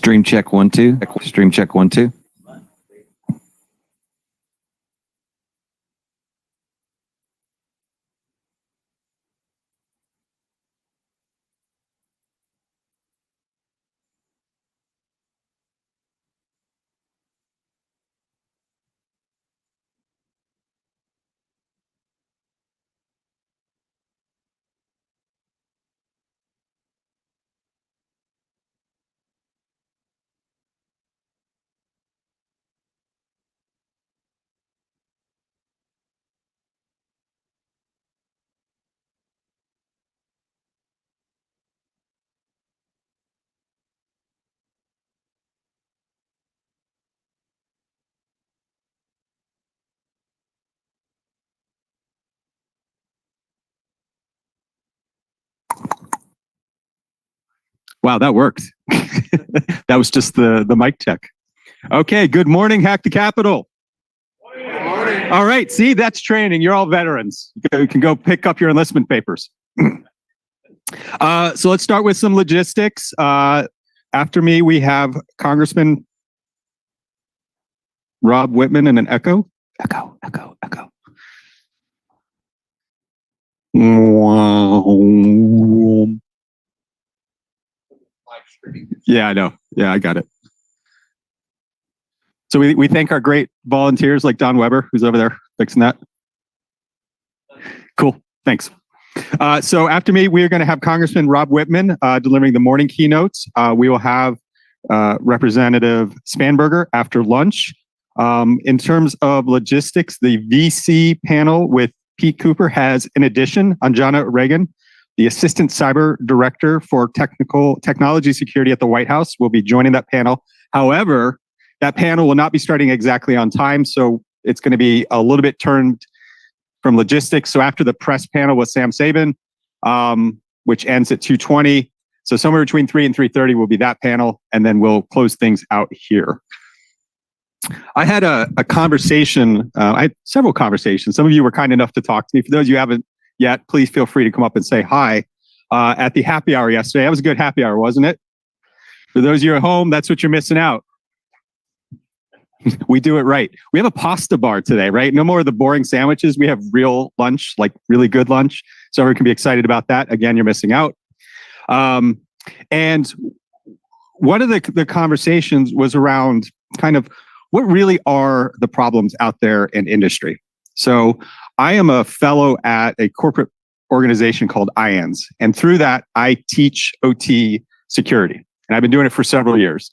Stream check 1 2. Stream check 1 2. Wow, that worked. That was just the mic check. Okay, good morning, Hack the Capitol. Good morning. All right, see, that's training. You're all veterans. You can go pick up your enlistment papers. So let's start with some logistics. After me, we have Congressman Rob Whitman and an echo. Echo. Yeah, I know. Yeah, I got it. So we thank our great volunteers like Don Weber, who's over there fixing that. Cool, thanks. So after me, we are going to have Congressman Rob Whitman delivering the morning keynotes. We will have Representative Spanberger after lunch. In terms of logistics, the VC panel with Pete Cooper has an addition. Anjana Reagan, the Assistant Cyber Director for Technology Security at the White House, will be joining that panel. However, that panel will not be starting exactly on time, so it's going to be a little bit turned from logistics. So after the press panel with Sam Sabin, which ends at 2:20, so somewhere between 3 and 3:30 will be that panel, and then we'll close things out here. I had a conversation, I had several conversations. Some of you were kind enough to talk to me. For those of you who haven't yet, please feel free to come up and say hi. At the happy hour yesterday, that was a good happy hour, wasn't it? For those of you at home, that's what you're missing out. We do it right. We have a pasta bar today, right? No more of the boring sandwiches. We have real lunch, like really good lunch. So everyone can be excited about that. Again, you're missing out. And one of the conversations was around kind of what really are the problems out there in industry. So I am a fellow at a corporate organization called IANS. And through that, I teach OT security. And I've been doing it for several years.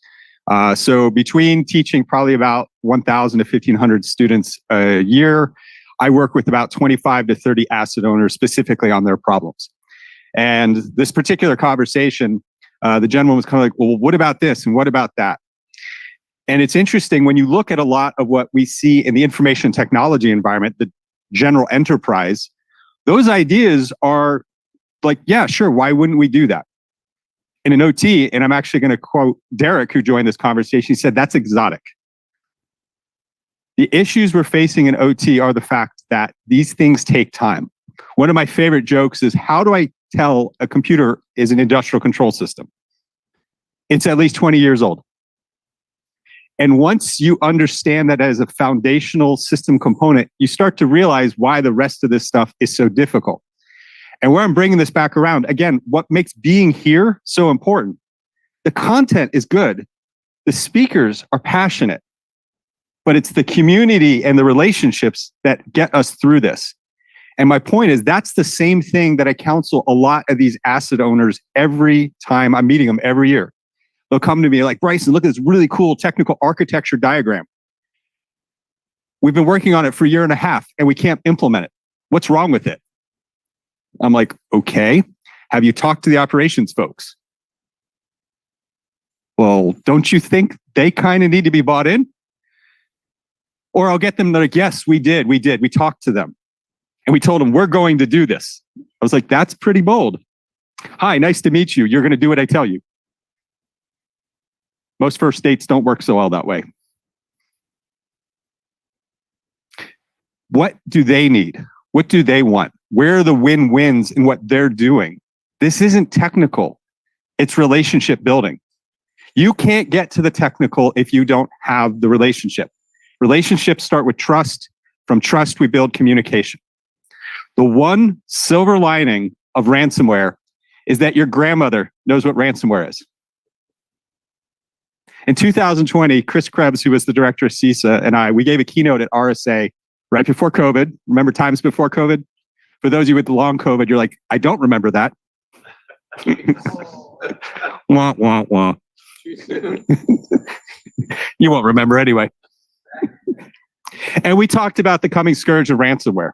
So between teaching probably about 1,000 to 1,500 students a year, I work with about 25 to 30 asset owners specifically on their problems. And this particular conversation, the gentleman was kind of like, well, what about this and what about that? And it's interesting when you look at a lot of what we see in the information technology environment, the general enterprise, those ideas are like, yeah, sure, why wouldn't we do that? In an OT, and I'm actually going to quote Derek, who joined this conversation, he said, that's exotic. The issues we're facing in OT are the fact that these things take time. One of my favorite jokes is, how do I tell a computer is an industrial control system? It's at least 20 years old. And once you understand that as a foundational system component, you start to realize why the rest of this stuff is so difficult. And where I'm bringing this back around, again, what makes being here so important? The content is good. The speakers are passionate. But it's the community and the relationships that get us through this. And my point is, that's the same thing that I counsel a lot of these asset owners every time I'm meeting them every year. They'll come to me like, Bryson, look at this really cool technical architecture diagram. We've been working on it for a year and a half and we can't implement it. What's wrong with it? I'm like, okay, have you talked to the operations folks? Well, don't you think they kind of need to be bought in? Or I'll get them, they're like, yes, we did. We talked to them. And we told them, we're going to do this. I was like, that's pretty bold. Hi, nice to meet you. You're going to do what I tell you. Most first dates don't work so well that way. What do they need? What do they want? Where are the win-wins in what they're doing? This isn't technical. It's relationship building. You can't get to the technical if you don't have the relationship. Relationships start with trust. From trust, we build communication. The one silver lining of ransomware is that your grandmother knows what ransomware is. In 2020, Chris Krebs, who was the director of CISA, and we gave a keynote at RSA right before COVID. Remember times before COVID? For those of you with the long COVID, you're like, I don't remember that. Wah, wah, wah. You won't remember anyway. And we talked about the coming scourge of ransomware.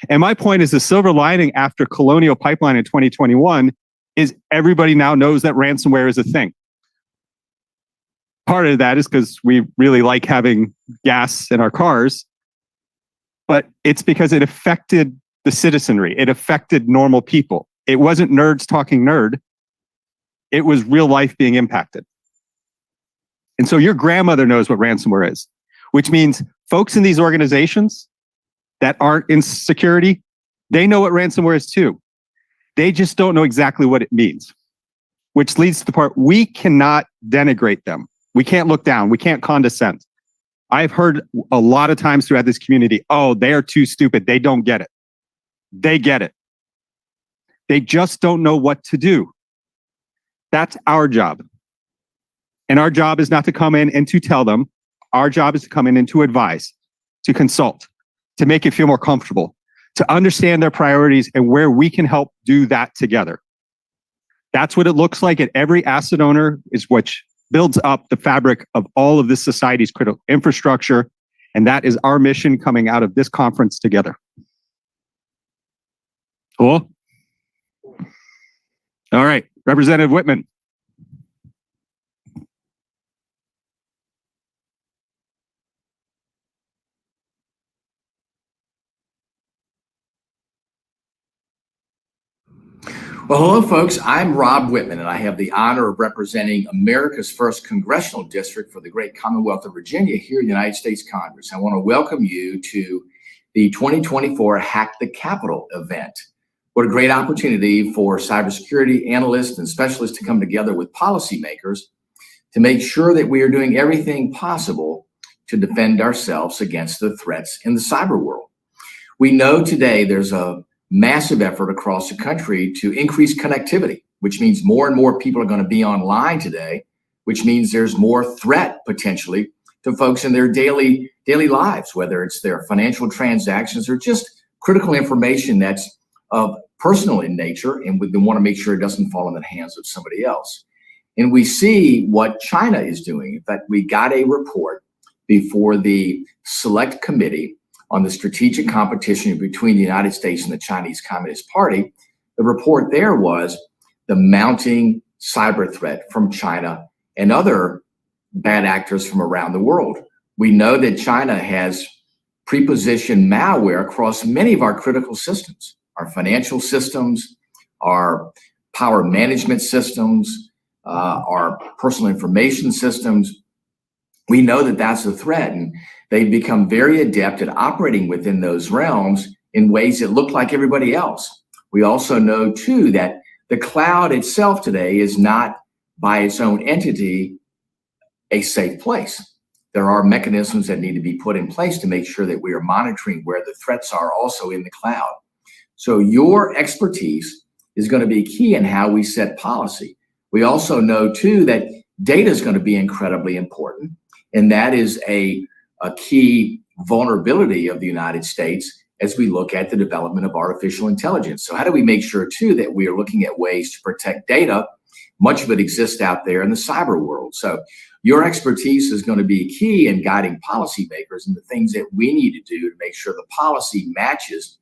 And my point is the silver lining after Colonial Pipeline in 2021 is everybody now knows that ransomware is a thing. Part of that is because we really like having gas in our cars, but it's because it affected the citizenry. It affected normal people. It wasn't nerds talking nerd. It was real life being impacted. And so your grandmother knows what ransomware is, which means folks in these organizations that aren't in security, they know what ransomware is too. They just don't know exactly what it means, which leads to the part we cannot denigrate them. We can't look down. We can't condescend. I've heard a lot of times throughout this community, oh, they are too stupid. They don't get it. They get it. They just don't know what to do. That's our job. And our job is not to come in and to tell them. Our job is to come in and to advise, to consult, to make it feel more comfortable, to understand their priorities and where we can help do that together. That's what it looks like at every asset owner, is which builds up the fabric of all of this society's critical infrastructure. And that is our mission coming out of this conference together. Cool? All right, Representative Whitman. Well, hello, folks. I'm Rob Whitman, and I have the honor of representing America's first congressional district for the great Commonwealth of Virginia here in the United States Congress. I want to welcome you to the 2024 Hack the Capitol event. What a great opportunity for cybersecurity analysts and specialists to come together with policymakers to make sure that we are doing everything possible to defend ourselves against the threats in the cyber world. We know today there's a massive effort across the country to increase connectivity, which means more and more people are going to be online today, which means there's more threat potentially to folks in their daily lives, whether it's their financial transactions or just critical information that's personal in nature, and we want to make sure it doesn't fall in the hands of somebody else. And we see what China is doing. In fact, we got a report before the Select Committee on the strategic competition between the United States and the Chinese Communist Party. The report there was the mounting cyber threat from China and other bad actors from around the world. We know that China has pre-positioned malware across many of our critical systems, our financial systems, our power management systems, our personal information systems. We know that that's a threat, and they've become very adept at operating within those realms in ways that look like everybody else. We also know, too, that the cloud itself today is not, by its own entity, a safe place. There are mechanisms that need to be put in place to make sure that we are monitoring where the threats are also in the cloud. So your expertise is going to be key in how we set policy. We also know, too, that data is going to be incredibly important, and that is a key vulnerability of the United States as we look at the development of artificial intelligence. So how do we make sure, too, that we are looking at ways to protect data? Much of it exists out there in the cyber world. So your expertise is going to be key in guiding policymakers and the things that we need to do to make sure the policy matches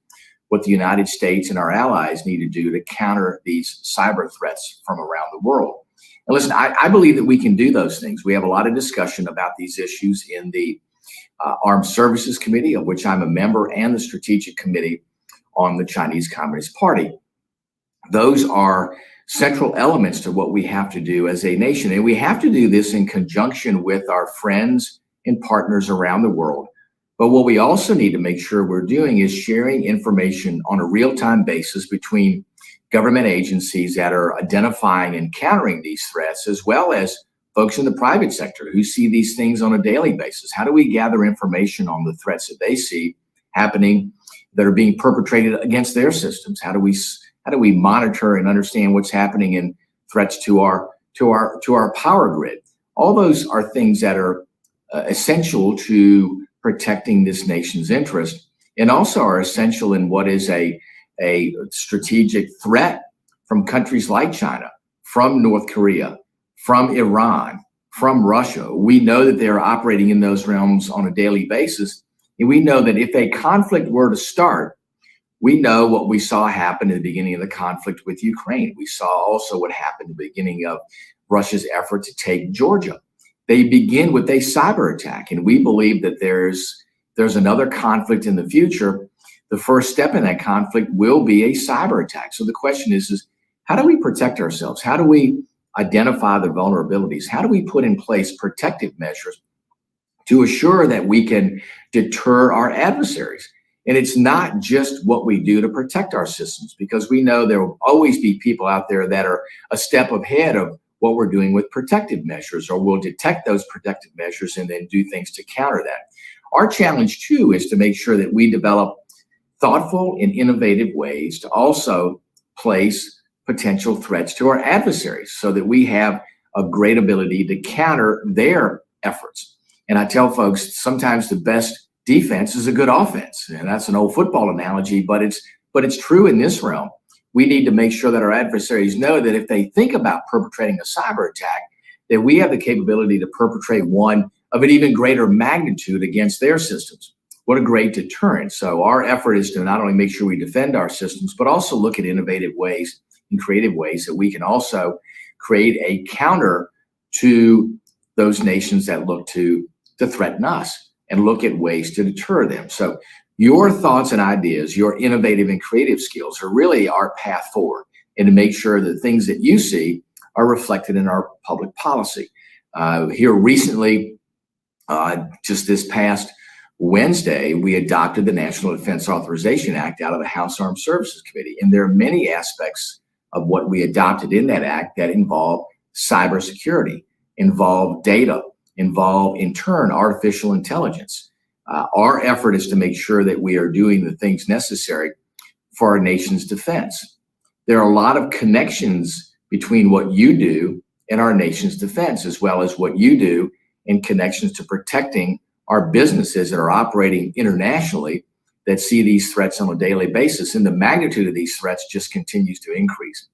what the United States and our allies need to do to counter these cyber threats from around the world. And listen, I believe that we can do those things. We have a lot of discussion about these issues in the Armed Services Committee, of which I'm a member, and the Strategic Committee on the Chinese Communist Party. Those are central elements to what we have to do as a nation. And we have to do this in conjunction with our friends and partners around the world. But what we also need to make sure we're doing is sharing information on a real-time basis between government agencies that are identifying and countering these threats, as well as folks in the private sector who see these things on a daily basis? How do we gather information on the threats that they see happening that are being perpetrated against their systems? How do we monitor and understand what's happening in threats to our power grid? All those are things that are essential to protecting this nation's interest, and also are essential in what is a strategic threat from countries like China, from North Korea, from Iran, from Russia. We know that they're operating in those realms on a daily basis. And we know that if a conflict were to start, we know what we saw happen in the beginning of the conflict with Ukraine. We saw also what happened at the beginning of Russia's effort to take Georgia. They begin with a cyber attack, and we believe that there's another conflict in the future. The first step in that conflict will be a cyber attack. So the question is how do we protect ourselves? How do we identify the vulnerabilities? How do we put in place protective measures to assure that we can deter our adversaries? And it's not just what we do to protect our systems, because we know there will always be people out there that are a step ahead of what we're doing with protective measures, or will detect those protective measures and then do things to counter that. Our challenge too is to make sure that we develop thoughtful and innovative ways to also place potential threats to our adversaries so that we have a great ability to counter their efforts. And I tell folks, sometimes the best defense is a good offense. And that's an old football analogy, but it's true in this realm. We need to make sure that our adversaries know that if they think about perpetrating a cyber attack, that we have the capability to perpetrate one of an even greater magnitude against their systems. What a great deterrent. So our effort is to not only make sure we defend our systems, but also look at innovative ways and creative ways that we can also create a counter to those nations that look to threaten us, and look at ways to deter them. So your thoughts and ideas, your innovative and creative skills are really our path forward, and to make sure that things that you see are reflected in our public policy. Here recently, just this past Wednesday, we adopted the National Defense Authorization Act out of the House Armed Services Committee. And there are many aspects of what we adopted in that act that involve cybersecurity, involve data, involve, in turn, artificial intelligence. Our effort is to make sure that we are doing the things necessary for our nation's defense. There are a lot of connections between what you do and our nation's defense, as well as what you do in connections to protecting our businesses that are operating internationally that see these threats on a daily basis. And the magnitude of these threats just continues to increase.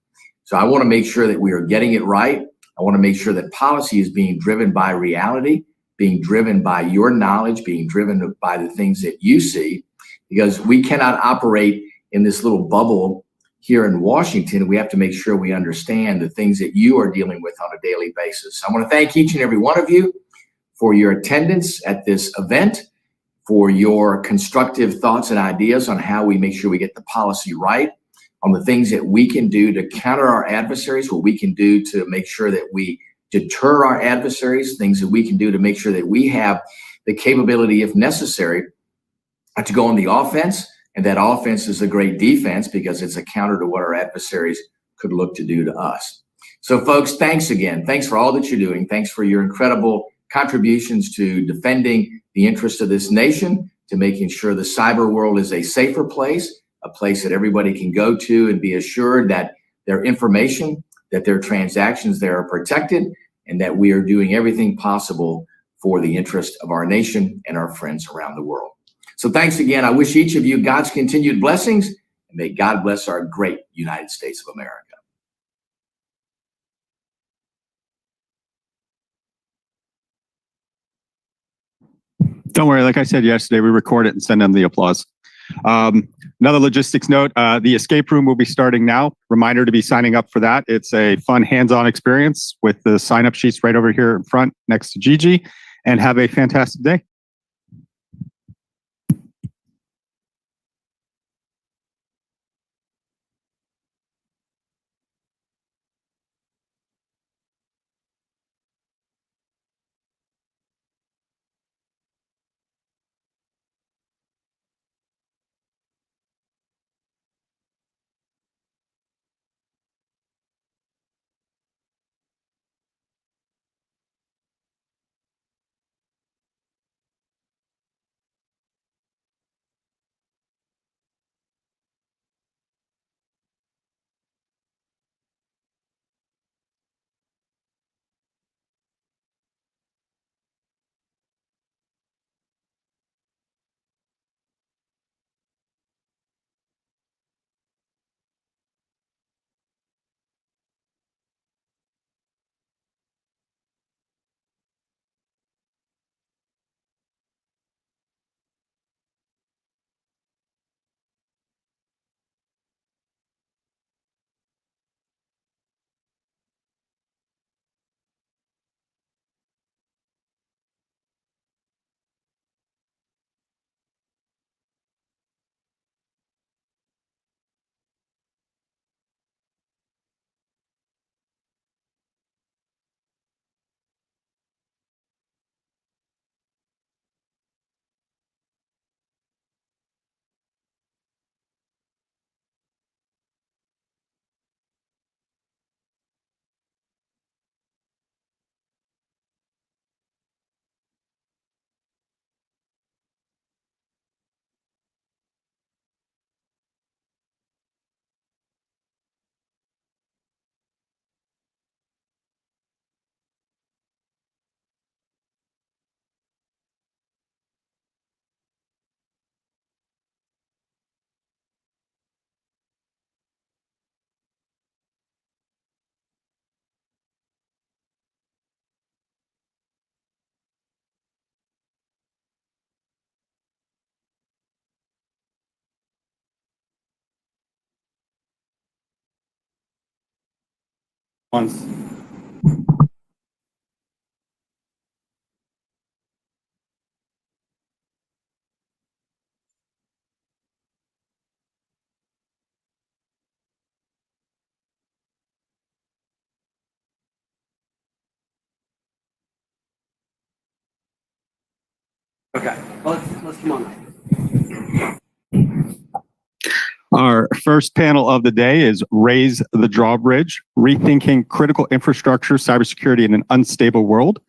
So I want to make sure that we are getting it right. I want to make sure that policy is being driven by reality, being driven by your knowledge, being driven by the things that you see, because we cannot operate in this little bubble here in Washington. We have to make sure we understand the things that you are dealing with on a daily basis. I want to thank each and every one of you for your attendance at this event, for your constructive thoughts and ideas on how we make sure we get the policy right, on the things that we can do to counter our adversaries, what we can do to make sure that we deter our adversaries, things that we can do to make sure that we have the capability, if necessary, to go on the offense. And that offense is a great defense because it's a counter to what our adversaries could look to do to us. So folks, thanks again. Thanks for all that you're doing. Thanks for your incredible contributions to defending the interests of this nation, to making sure the cyber world is a safer place, a place that everybody can go to and be assured that their information, that their transactions there are protected, and that we are doing everything possible for the interest of our nation and our friends around the world. So thanks again. I wish each of you God's continued blessings, and may God bless our great United States of America. Don't worry, like I said yesterday, we record it and send them the applause. Another logistics note, the escape room will be starting now. Reminder to be signing up for that. It's a fun hands-on experience with the sign-up sheets right over here in front next to Gigi, and have a fantastic day. Once. Okay, let's come on. Our first panel of the day is Raise the Drawbridge, Rethinking Critical Infrastructure, Cybersecurity in an Unstable World,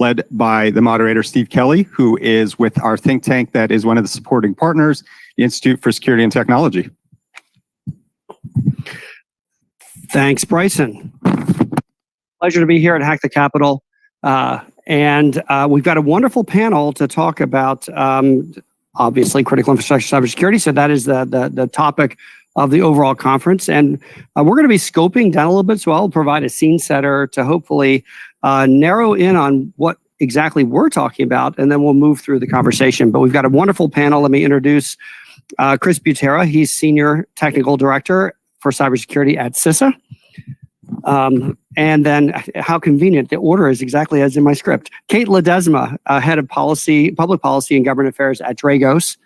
led by the moderator, Steve Kelly, who is with our think tank that is one of the supporting partners, the Institute for Security and Technology. Thanks, Bryson. Pleasure to be here at Hack the Capitol. And we've got a wonderful panel to talk about, obviously, critical infrastructure cybersecurity. So that is the topic of the overall conference. And we're going to be scoping down a little bit. So I'll provide a scene setter to hopefully narrow in on what exactly we're talking about. And then we'll move through the conversation. But we've got a wonderful panel. Let me introduce Chris Butera. He's Senior Technical Director for Cybersecurity at CISA. And then how convenient, the order is exactly as in my script. Kate Ledesma, Head of Public Policy and Government Affairs at Dragos.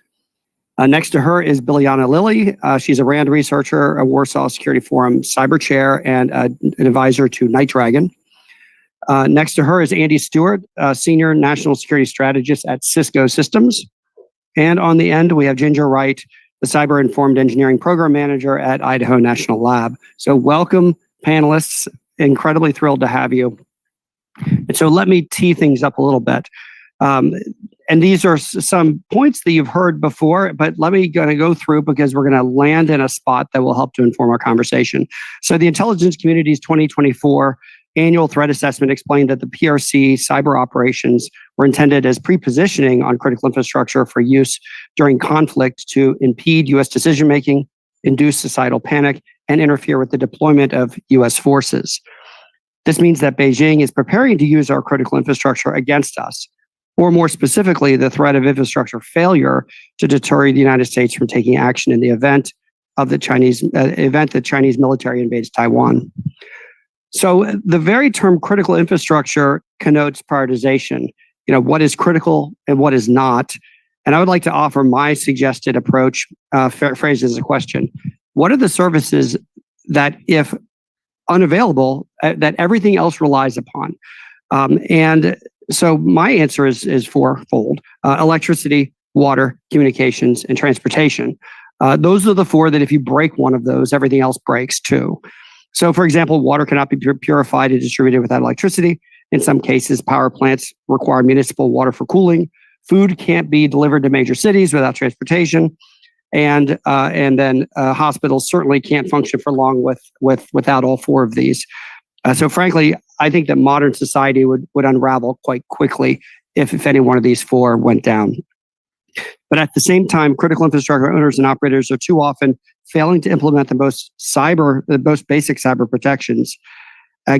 Next to her is Bilyana Lilly. She's a RAND researcher, a Warsaw Security Forum cyber chair, and an advisor to NightDragon. Next to her is Andy Stewart, Senior National Security Strategist at Cisco Systems. And on the end, we have Ginger Wright, the Cyber Informed Engineering Program Manager at Idaho National Lab. So welcome, panelists. Incredibly thrilled to have you. And so let me tee things up a little bit. And these are some points that you've heard before, but let me go through because we're going to land in a spot that will help to inform our conversation. So the Intelligence Community's 2024 annual threat assessment explained that the PRC cyber operations were intended as pre-positioning on critical infrastructure for use during conflict to impede U.S. decision-making, induce societal panic, and interfere with the deployment of U.S. forces. This means that Beijing is preparing to use our critical infrastructure against us, or more specifically, the threat of infrastructure failure to deter the United States from taking action in the event of the Chinese military invades Taiwan. So the very term critical infrastructure connotes prioritization. You know, what is critical and what is not. And I would like to offer my suggested approach, phrased as a question. What are the services that, if unavailable, that everything else relies upon? And so my answer is fourfold: electricity, water, communications, and transportation. Those are the four that if you break one of those, everything else breaks too. So, for example, water cannot be purified and distributed without electricity. In some cases, power plants require municipal water for cooling. Food can't be delivered to major cities without transportation. And then hospitals certainly can't function for long without all four of these. So frankly, I think that modern society would unravel quite quickly if any one of these four went down. But at the same time, critical infrastructure owners and operators are too often failing to implement the most basic cyber protections,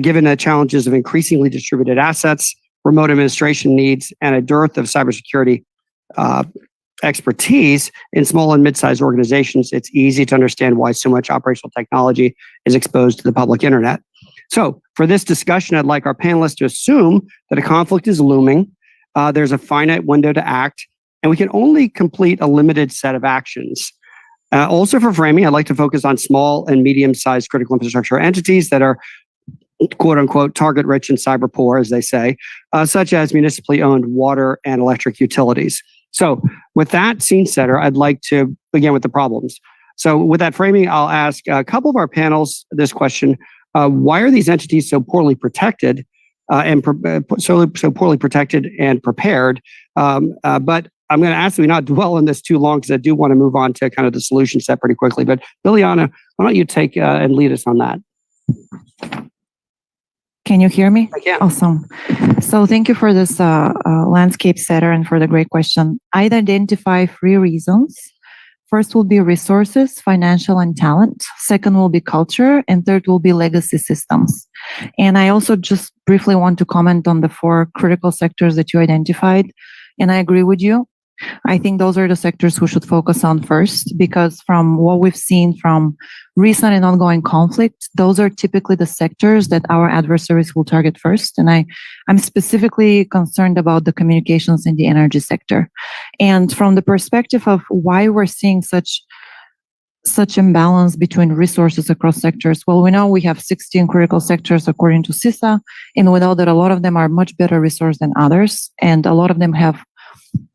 given the challenges of increasingly distributed assets, remote administration needs, and a dearth of cybersecurity expertise in small and mid-sized organizations. It's easy to understand why so much operational technology is exposed to the public internet. So for this discussion, I'd like our panelists to assume that a conflict is looming. There's a finite window to act, and we can only complete a limited set of actions. Also for framing, I'd like to focus on small and medium-sized critical infrastructure entities that are quote unquote target rich and cyber poor, as they say, such as municipally owned water and electric utilities. So with that scene setter, I'd like to begin with the problems. So with that framing, I'll ask a couple of our panels this question: why are these entities so poorly protected so poorly protected and prepared? But I'm going to ask that we not dwell on this too long because I do want to move on to kind of the solution set pretty quickly. But Bilyana, why don't you take and lead us on that? Can you hear me? I can. Awesome. So thank you for this landscape setter and for the great question. I'd identify 3 reasons. First will be resources, financial, and talent. Second will be culture. And third will be legacy systems. And I also just briefly want to comment on the 4 critical sectors that you identified. And I agree with you. I think those are the sectors we should focus on first, because from what we've seen from recent and ongoing conflict, those are typically the sectors that our adversaries will target first. And I'm specifically concerned about the communications and the energy sector. And from the perspective of why we're seeing such imbalance between resources across sectors. Well, we know we have 16 critical sectors according to CISA, and we know that a lot of them are much better resourced than others. And a lot of them have,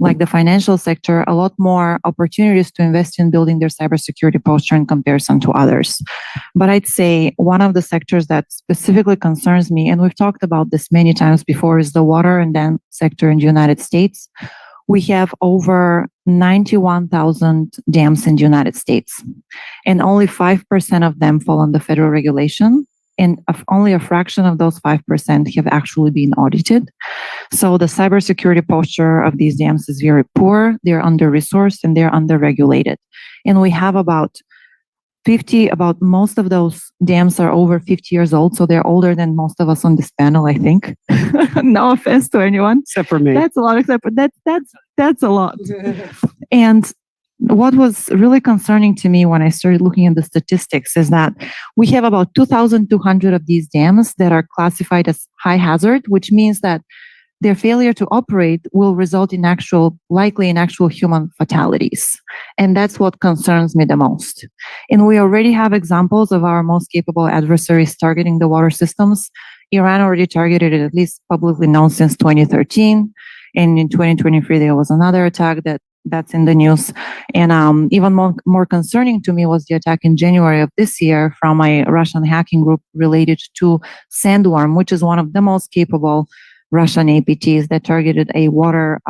like the financial sector, a lot more opportunities to invest in building their cybersecurity posture in comparison to others. But I'd say one of the sectors that specifically concerns me, and we've talked about this many times before, is the water and dam sector in the United States. We have over 91,000 dams in the United States, and only 5% of them fall under federal regulation. And only a fraction of those 5% have actually been audited. So the cybersecurity posture of these dams is very poor. They're under-resourced and they're under-regulated. And we have about most of those dams are over 50 years old. So they're older than most of us on this panel, I think. No offense to anyone. Except for me. That's a lot, except for that's a lot. And what was really concerning to me when I started looking at the statistics is that we have about 2,200 of these dams that are classified as high hazard, which means that their failure to operate will result in likely in actual human fatalities. And that's what concerns me the most. And we already have examples of our most capable adversaries targeting the water systems. Iran already targeted it, at least publicly known, since 2013. And in 2023, there was another attack that's in the news. And even more concerning to me was the attack in January of this year from a Russian hacking group related to Sandworm, which is one of the most capable Russian APTs that targeted a water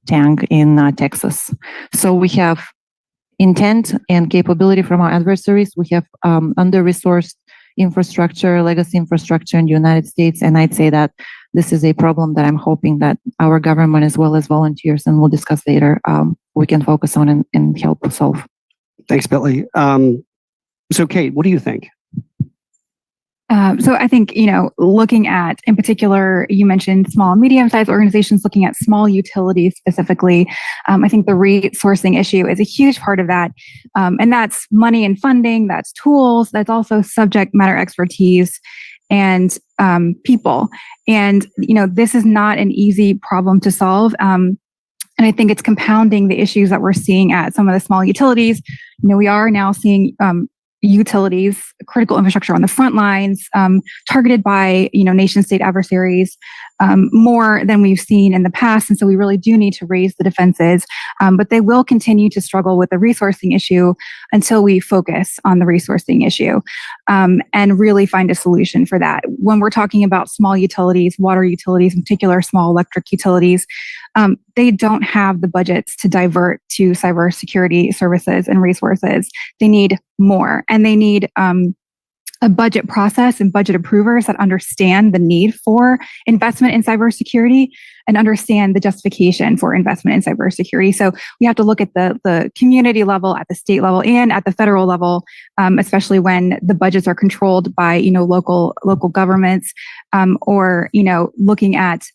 tank in Texas. So we have intent and capability from our adversaries. We have under-resourced infrastructure, legacy infrastructure in the United States. And I'd say that this is a problem that I'm hoping that our government, as well as volunteers, and we'll discuss later, we can focus on and help solve. Thanks, Billy. So Kate, what do you think? So I think, looking at, in particular, you mentioned small and medium-sized organizations, looking at small utilities specifically. I think the resourcing issue is a huge part of that. And that's money and funding, that's tools, that's also subject matter expertise and people. And, this is not an easy problem to solve. And I think it's compounding the issues that we're seeing at some of the small utilities. We are now seeing utilities, critical infrastructure on the front lines, targeted by, nation state adversaries, more than we've seen in the past. And so we really do need to raise the defenses, but they will continue to struggle with the resourcing issue until we focus on the resourcing issue, and really find a solution for that. When we're talking about small utilities, water utilities, in particular, small electric utilities, they don't have the budgets to divert to cybersecurity services and resources. They need more, and they need a budget process and budget approvers that understand the need for investment in cybersecurity and understand the justification for investment in cybersecurity. So we have to look at the community level, at the state level, and at the federal level, especially when the budgets are controlled by local governments, or looking at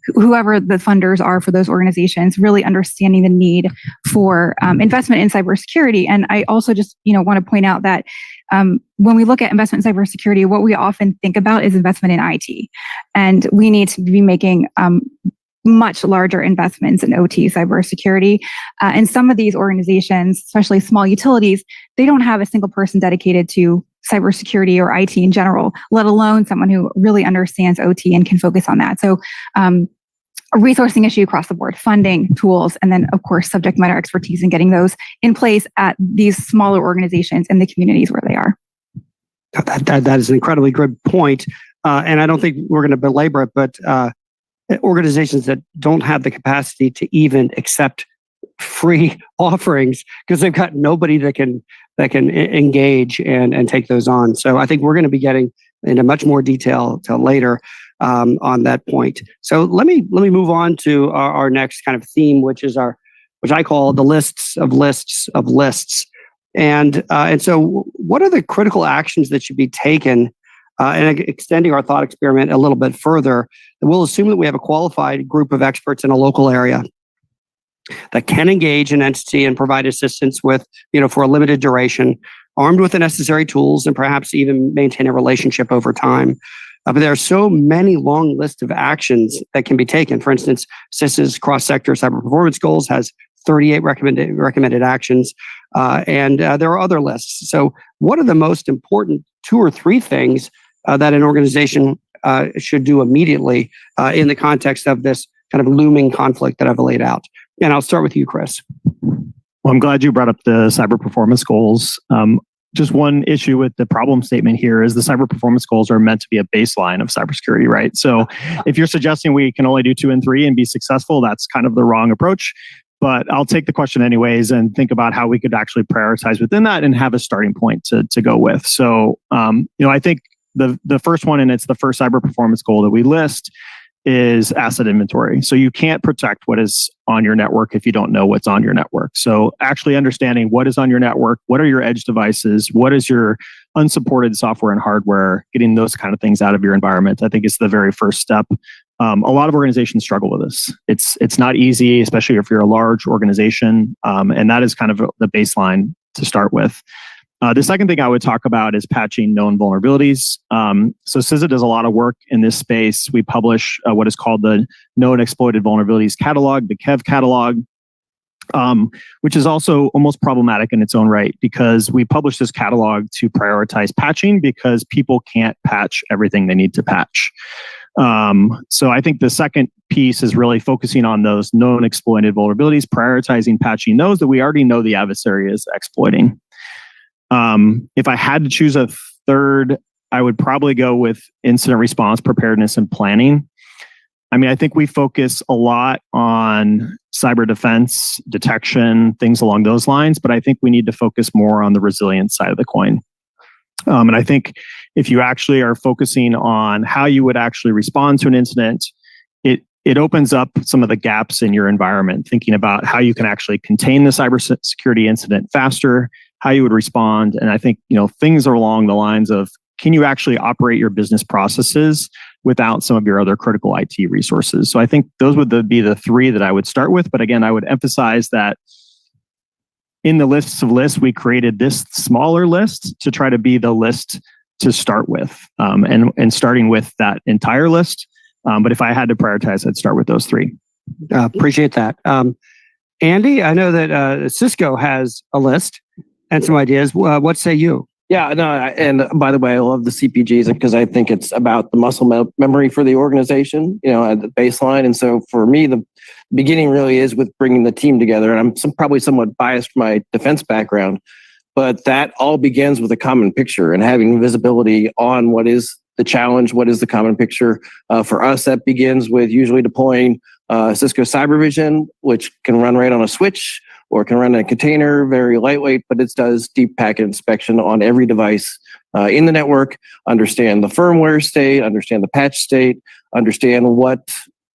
whoever the funders are for those organizations, really understanding the need for investment in cybersecurity. And I also just want to point out that when we look at investment in cybersecurity, what we often think about is investment in IT, and we need to be making much larger investments in OT cybersecurity. And some of these organizations, especially small utilities, they don't have a single person dedicated to cybersecurity or IT in general, let alone someone who really understands OT and can focus on that. So a resourcing issue across the board, funding, tools, and then, of course, subject matter expertise and getting those in place at these smaller organizations in the communities where they are. That is an incredibly good point. And I don't think we're going to belabor it, but organizations that don't have the capacity to even accept free offerings because they've got nobody that can engage and take those on. So I think we're going to be getting into much more detail later on that point. So let me move on to our next kind of theme, which I call the lists of lists of lists. And so what are the critical actions that should be taken? And extending our thought experiment a little bit further, we'll assume that we have a qualified group of experts in a local area. that can engage an entity and provide assistance with, for a limited duration, armed with the necessary tools and perhaps even maintain a relationship over time. But there are so many long lists of actions that can be taken. For instance, CISA's cross-sector cyber performance goals has 38 recommended actions, and there are other lists. So what are the most important 2 or 3 things that an organization should do immediately in the context of this kind of looming conflict that I've laid out? And I'll start with you, Chris. Well, I'm glad you brought up the cyber performance goals. Just one issue with the problem statement here is the cyber performance goals are meant to be a baseline of cybersecurity, right? So if you're suggesting we can only do 2 and 3 and be successful, that's kind of the wrong approach. But I'll take the question anyways and think about how we could actually prioritize within that and have a starting point to go with. So, I think the first one, and it's the first cyber performance goal that we list, is asset inventory. So you can't protect what is on your network if you don't know what's on your network. So actually understanding what is on your network, what are your edge devices, what is your unsupported software and hardware, getting those kind of things out of your environment, I think is the very first step. A lot of organizations struggle with this. It's not easy, especially if you're a large organization, and that is kind of the baseline to start with. The second thing I would talk about is patching known vulnerabilities. So CISA does a lot of work in this space. We publish what is called the Known Exploited Vulnerabilities Catalog, the KEV catalog, which is also almost problematic in its own right because we publish this catalog to prioritize patching because people can't patch everything they need to patch. So I think the second piece is really focusing on those known exploited vulnerabilities, prioritizing patching those that we already know the adversary is exploiting. If I had to choose a third, I would probably go with incident response, preparedness, and planning. I mean, I think we focus a lot on cyber defense, detection, things along those lines, but I think we need to focus more on the resilience side of the coin. And I think if you actually are focusing on how you would actually respond to an incident, it opens up some of the gaps in your environment, thinking about how you can actually contain the cybersecurity incident faster, how you would respond. And I think, things are along the lines of, can you actually operate your business processes without some of your other critical IT resources? So I think those would be the 3 that I would start with. But again, I would emphasize that in the lists of lists, we created this smaller list to try to be the list to start with, and starting with that entire list. But if I had to prioritize, I'd start with those 3. Appreciate that. Andy, I know that Cisco has a list and some ideas. What say you? Yeah, no, and by the way, I love the CPGs because I think it's about the muscle memory for the organization, at the baseline. And so for me, the beginning really is with bringing the team together. And I'm probably somewhat biased from my defense background, but that all begins with a common picture and having visibility on what is the challenge, what is the common picture. For us, that begins with usually deploying Cisco CyberVision, which can run right on a switch or can run in a container, very lightweight, but it does deep packet inspection on every device in the network, understand the firmware state, understand the patch state, understand what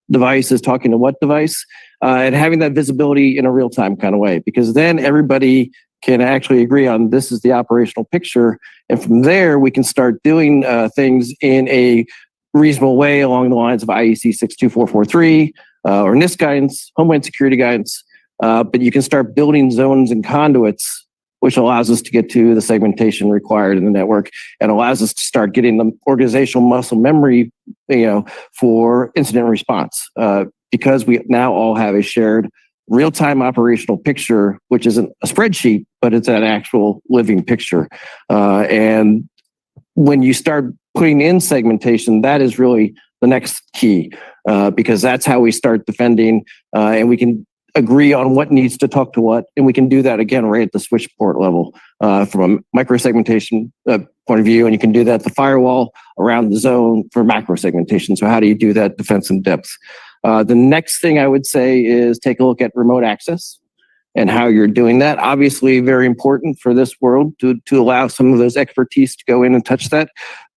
device is talking to what device, and having that visibility in a real-time kind of way, because then everybody can actually agree on this is the operational picture. And from there, we can start doing things in a reasonable way along the lines of IEC 62443 or NIST guidance, Homeland Security guidance. But you can start building zones and conduits, which allows us to get to the segmentation required in the network and allows us to start getting the organizational muscle memory, for incident response. Because we now all have a shared real-time operational picture, which isn't a spreadsheet, but it's an actual living picture. And when you start putting in segmentation, that is really the next key, because that's how we start defending, and we can agree on what needs to talk to what, and we can do that again right at the switch port level from a microsegmentation point of view, and you can do that at the firewall around the zone for macro segmentation. So how do you do that defense in depth? The next thing I would say is take a look at remote access and how you're doing that. Obviously, very important for this world to allow some of those expertise to go in and touch that,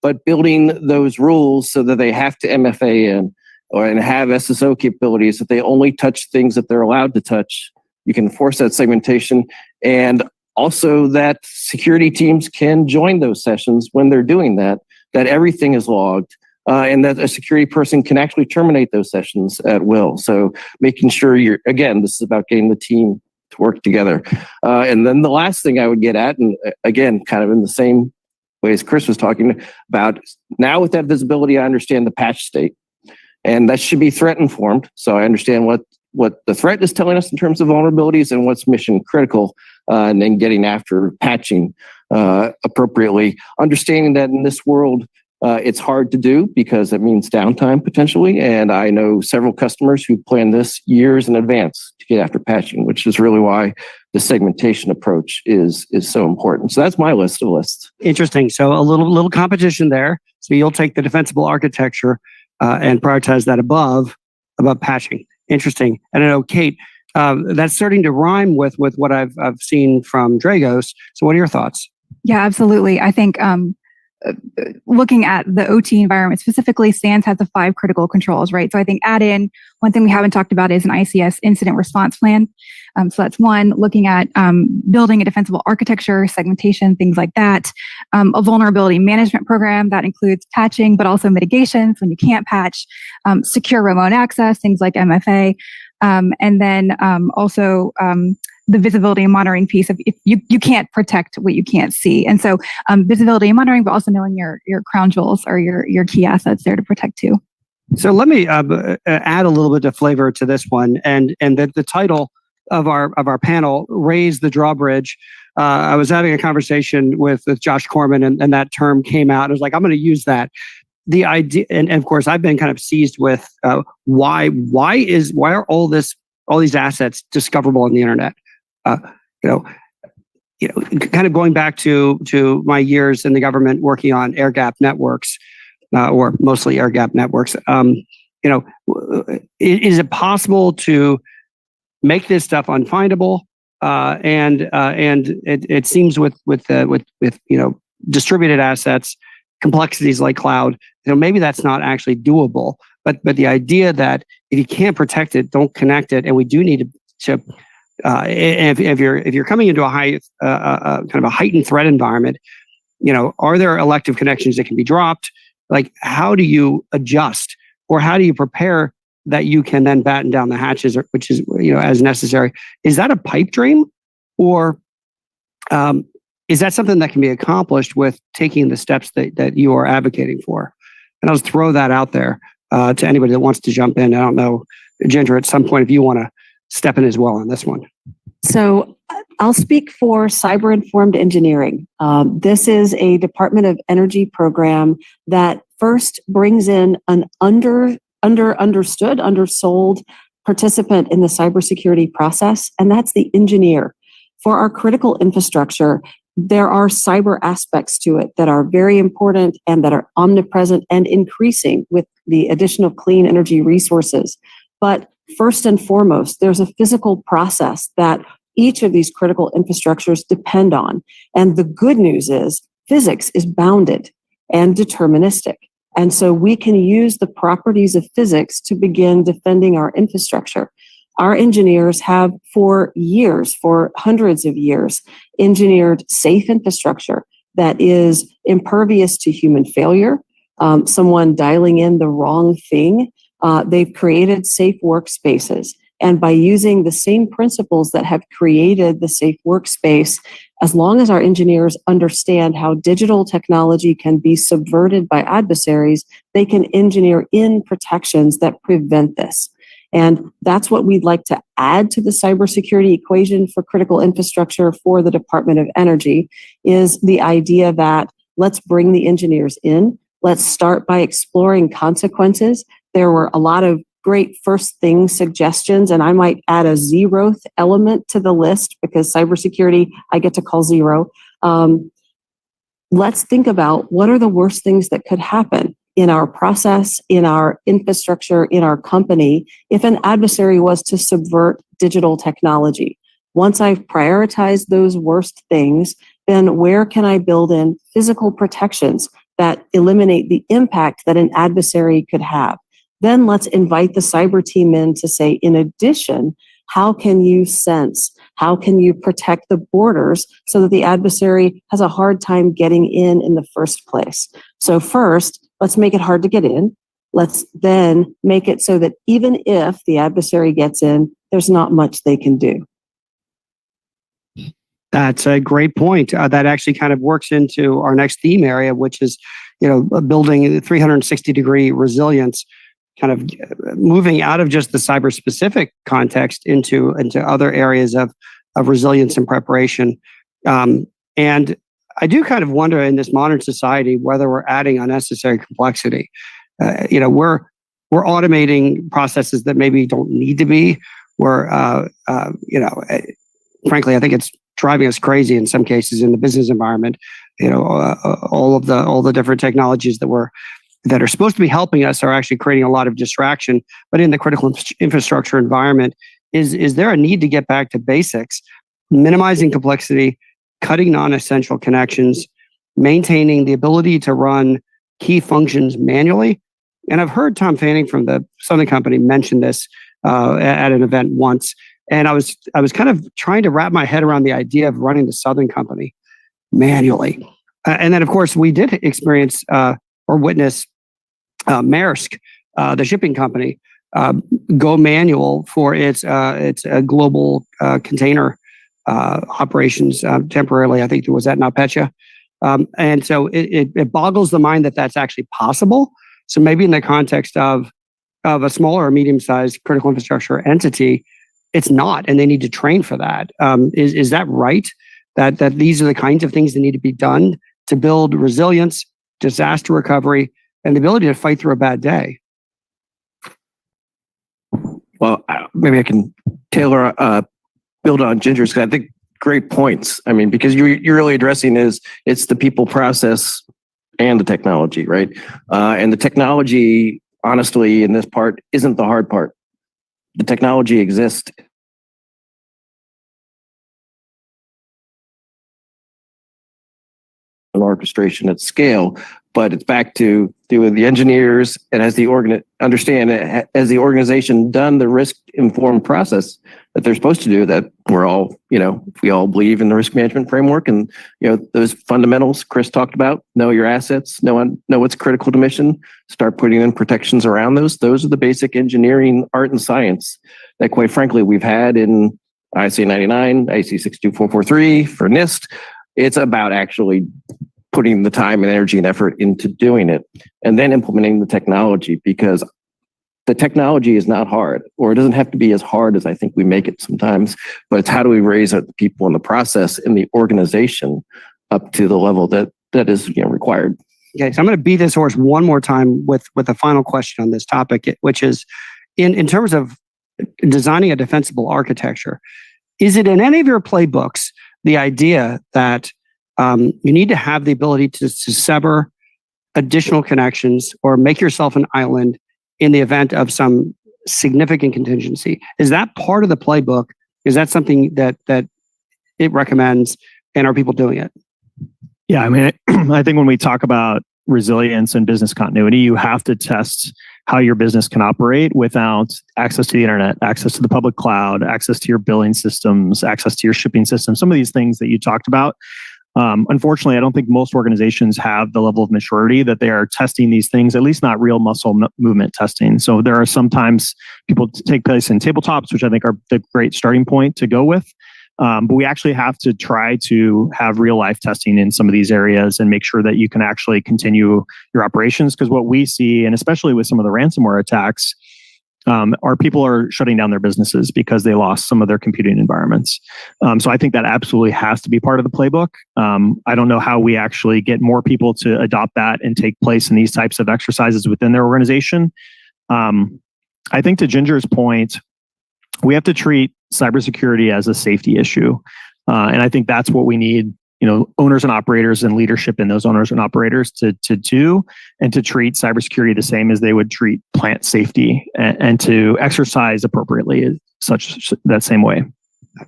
but building those rules so that they have to MFA in and have SSO capabilities, that they only touch things that they're allowed to touch. You can force that segmentation, and also that security teams can join those sessions when they're doing that, that everything is logged, and that a security person can actually terminate those sessions at will. So making sure this is about getting the team to work together. And then the last thing I would get at, and again, kind of in the same way as Chris was talking about, now with that visibility, I understand the patch state, and that should be threat informed. So I understand what the threat is telling us in terms of vulnerabilities and what's mission critical, and then getting after patching appropriately. Understanding that in this world, it's hard to do because it means downtime potentially. And I know several customers who plan this years in advance to get after patching, which is really why the segmentation approach is so important. So that's my list of lists. Interesting. So a little competition there. So you'll take the defensible architecture and prioritize that above patching. Interesting. And I know, Kate, that's starting to rhyme with what I've seen from Dragos. So what are your thoughts? Yeah, absolutely. I think looking at the OT environment specifically, SANS has the 5 critical controls, right? So I think add in one thing we haven't talked about is an ICS incident response plan. So that's one, looking at building a defensible architecture, segmentation, things like that. A vulnerability management program that includes patching, but also mitigations when you can't patch, secure remote access, things like MFA. And then also the visibility and monitoring piece of if you can't protect what you can't see. And so visibility and monitoring, but also knowing your crown jewels or your key assets there to protect too. So let me add a little bit of flavor to this one, and the title of our panel, Raise the Drawbridge. I was having a conversation with Josh Corman, and that term came out. I was like, I'm going to use that. The idea, and of course, I've been kind of seized with why are all these assets discoverable on the internet? Kind of going back to my years in the government working on air gap networks, or mostly air gap networks. Is it possible to make this stuff unfindable? And it seems with distributed assets, complexities like cloud, maybe that's not actually doable. But the idea that if you can't protect it, don't connect it, and we do need to if you're coming into a high kind of a heightened threat environment, are there elective connections that can be dropped? Like, how do you adjust, or how do you prepare that you can then batten down the hatches, which is as necessary? Is that a pipe dream, or is that something that can be accomplished with taking the steps that you are advocating for? And I'll just throw that out there to anybody that wants to jump in. I don't know, Ginger, at some point, if you want to step in as well on this one. So I'll speak for cyber-informed engineering. This is a Department of Energy program that first brings in an understood, undersold participant in the cybersecurity process, and that's the engineer. For our critical infrastructure, there are cyber aspects to it that are very important and that are omnipresent and increasing with the addition of clean energy resources. But first and foremost, there's a physical process that each of these critical infrastructures depend on. And the good news is physics is bounded and deterministic. And so we can use the properties of physics to begin defending our infrastructure. Our engineers have for years, for hundreds of years, engineered safe infrastructure that is impervious to human failure, someone dialing in the wrong thing. They've created safe workspaces. And by using the same principles that have created the safe workspace, as long as our engineers understand how digital technology can be subverted by adversaries, they can engineer in protections that prevent this. And that's what we'd like to add to the cybersecurity equation for critical infrastructure for the Department of Energy, is the idea that let's bring the engineers in. Let's start by exploring consequences. There were a lot of great first thing suggestions, and I might add a zeroth element to the list because cybersecurity, I get to call zero. Let's think about what are the worst things that could happen in our process, in our infrastructure, in our company, if an adversary was to subvert digital technology. Once I've prioritized those worst things, then where can I build in physical protections that eliminate the impact that an adversary could have? Then let's invite the cyber team in to say, in addition, how can you sense? How can you protect the borders so that the adversary has a hard time getting in the first place? So first, let's make it hard to get in. Let's then make it so that even if the adversary gets in, there's not much they can do. That's a great point. That actually kind of works into our next theme area, which is, building 360-degree resilience, kind of moving out of just the cyber-specific context into other areas of resilience and preparation. And I do kind of wonder in this modern society whether we're adding unnecessary complexity. We're automating processes that maybe don't need to be. Frankly, I think it's driving us crazy in some cases in the business environment. All the different technologies that are supposed to be helping us are actually creating a lot of distraction. But in the critical infrastructure environment, is there a need to get back to basics, minimizing complexity, cutting non-essential connections, maintaining the ability to run key functions manually? And I've heard Tom Fanning from the Southern Company mention this at an event once. And I was kind of trying to wrap my head around the idea of running the Southern Company manually. And then, of course, we did experience or witness Maersk, the shipping company, go manual for its global container operations temporarily. I think it was at NotPetya. And so it boggles the mind that that's actually possible. So maybe in the context of a smaller or medium-sized critical infrastructure entity, it's not, and they need to train for that. Is that right? That these are the kinds of things that need to be done to build resilience, disaster recovery, and the ability to fight through a bad day? Well, maybe I can build on Ginger's, because I think great points. I mean, because you're really addressing it's the people, process, and the technology, right? And the technology, honestly, in this part, isn't the hard part. The technology exists. An orchestration at scale, but it's back to do with the engineers, and as the organization done the risk-informed process that they're supposed to do, that we're all, if we all believe in the risk management framework and, those fundamentals Chris talked about, know your assets, know what's critical to mission, start putting in protections around those. Those are the basic engineering, art, and science that, quite frankly, we've had in IC 99, IC 62443 for NIST. It's about actually putting the time and energy and effort into doing it and then implementing the technology, because the technology is not hard, or it doesn't have to be as hard as I think we make it sometimes, but it's how do we raise the people in the process in the organization up to the level that is required. Okay, so I'm going to beat this horse one more time with a final question on this topic, which is in terms of designing a defensible architecture, is it in any of your playbooks the idea that you need to have the ability to sever additional connections or make yourself an island in the event of some significant contingency? Is that part of the playbook? Is that something that it recommends, and are people doing it? Yeah, I mean, I think when we talk about resilience and business continuity, you have to test how your business can operate without access to the internet, access to the public cloud, access to your billing systems, access to your shipping systems, some of these things that you talked about. Unfortunately, I don't think most organizations have the level of maturity that they are testing these things, at least not real muscle movement testing. So there are sometimes people take place in tabletops, which I think are the great starting point to go with. But we actually have to try to have real life testing in some of these areas and make sure that you can actually continue your operations. Because what we see, and especially with some of the ransomware attacks, our people are shutting down their businesses because they lost some of their computing environments. So I think that absolutely has to be part of the playbook. I don't know how we actually get more people to adopt that and take place in these types of exercises within their organization. I think to Ginger's point, we have to treat cybersecurity as a safety issue. And I think that's what we need, owners and operators and leadership in those owners and operators to do, and to treat cybersecurity the same as they would treat plant safety, and to exercise appropriately that same way.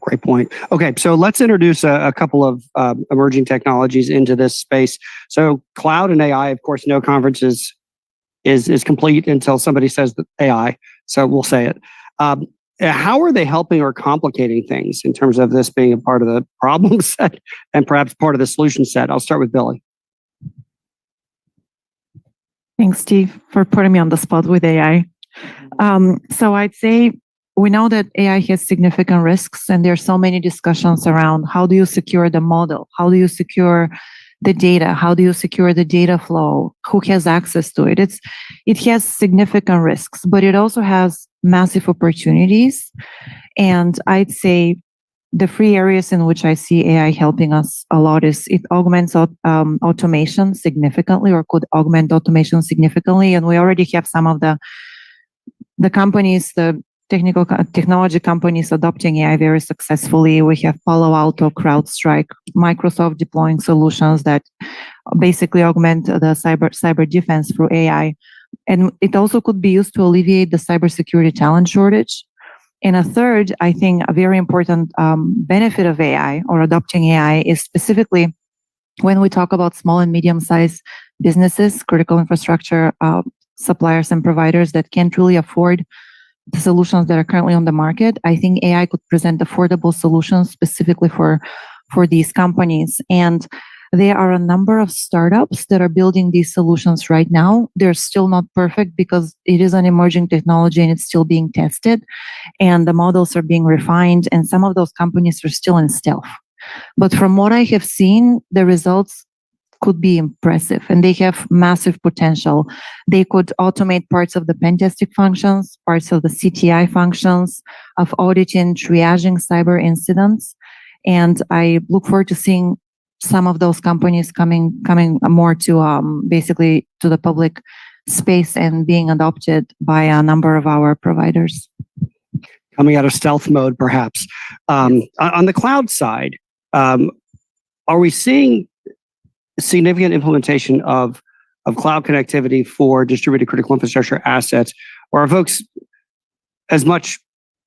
Great point. Okay, so let's introduce a couple of emerging technologies into this space. So cloud and AI, of course, no conference is complete until somebody says that AI. So we'll say it. How are they helping or complicating things in terms of this being a part of the problem set and perhaps part of the solution set? I'll start with Billy. Thanks, Steve, for putting me on the spot with AI. So I'd say we know that AI has significant risks, and there are so many discussions around how do you secure the model? How do you secure the data? How do you secure the data flow? Who has access to it? It has significant risks, but it also has massive opportunities. And I'd say the three areas in which I see AI helping us a lot is it augments automation significantly, or could augment automation significantly. And we already have some of the companies, the technology companies adopting AI very successfully. We have Palo Alto, CrowdStrike, Microsoft deploying solutions that basically augment the cyber defense through AI. And it also could be used to alleviate the cybersecurity talent shortage. And a third, I think, a very important benefit of AI or adopting AI is specifically when we talk about small and medium-sized businesses, critical infrastructure suppliers and providers that can't really afford the solutions that are currently on the market. I think AI could present affordable solutions specifically for these companies. And there are a number of startups that are building these solutions right now. They're still not perfect because it is an emerging technology and it's still being tested, and the models are being refined, and some of those companies are still in stealth. But from what I have seen, the results could be impressive, and they have massive potential. They could automate parts of the pen testing functions, parts of the CTI functions, of auditing, triaging cyber incidents. And I look forward to seeing some of those companies coming more to basically to the public space and being adopted by a number of our providers. Coming out of stealth mode, perhaps. On the cloud side, are we seeing significant implementation of cloud connectivity for distributed critical infrastructure assets, or are folks as much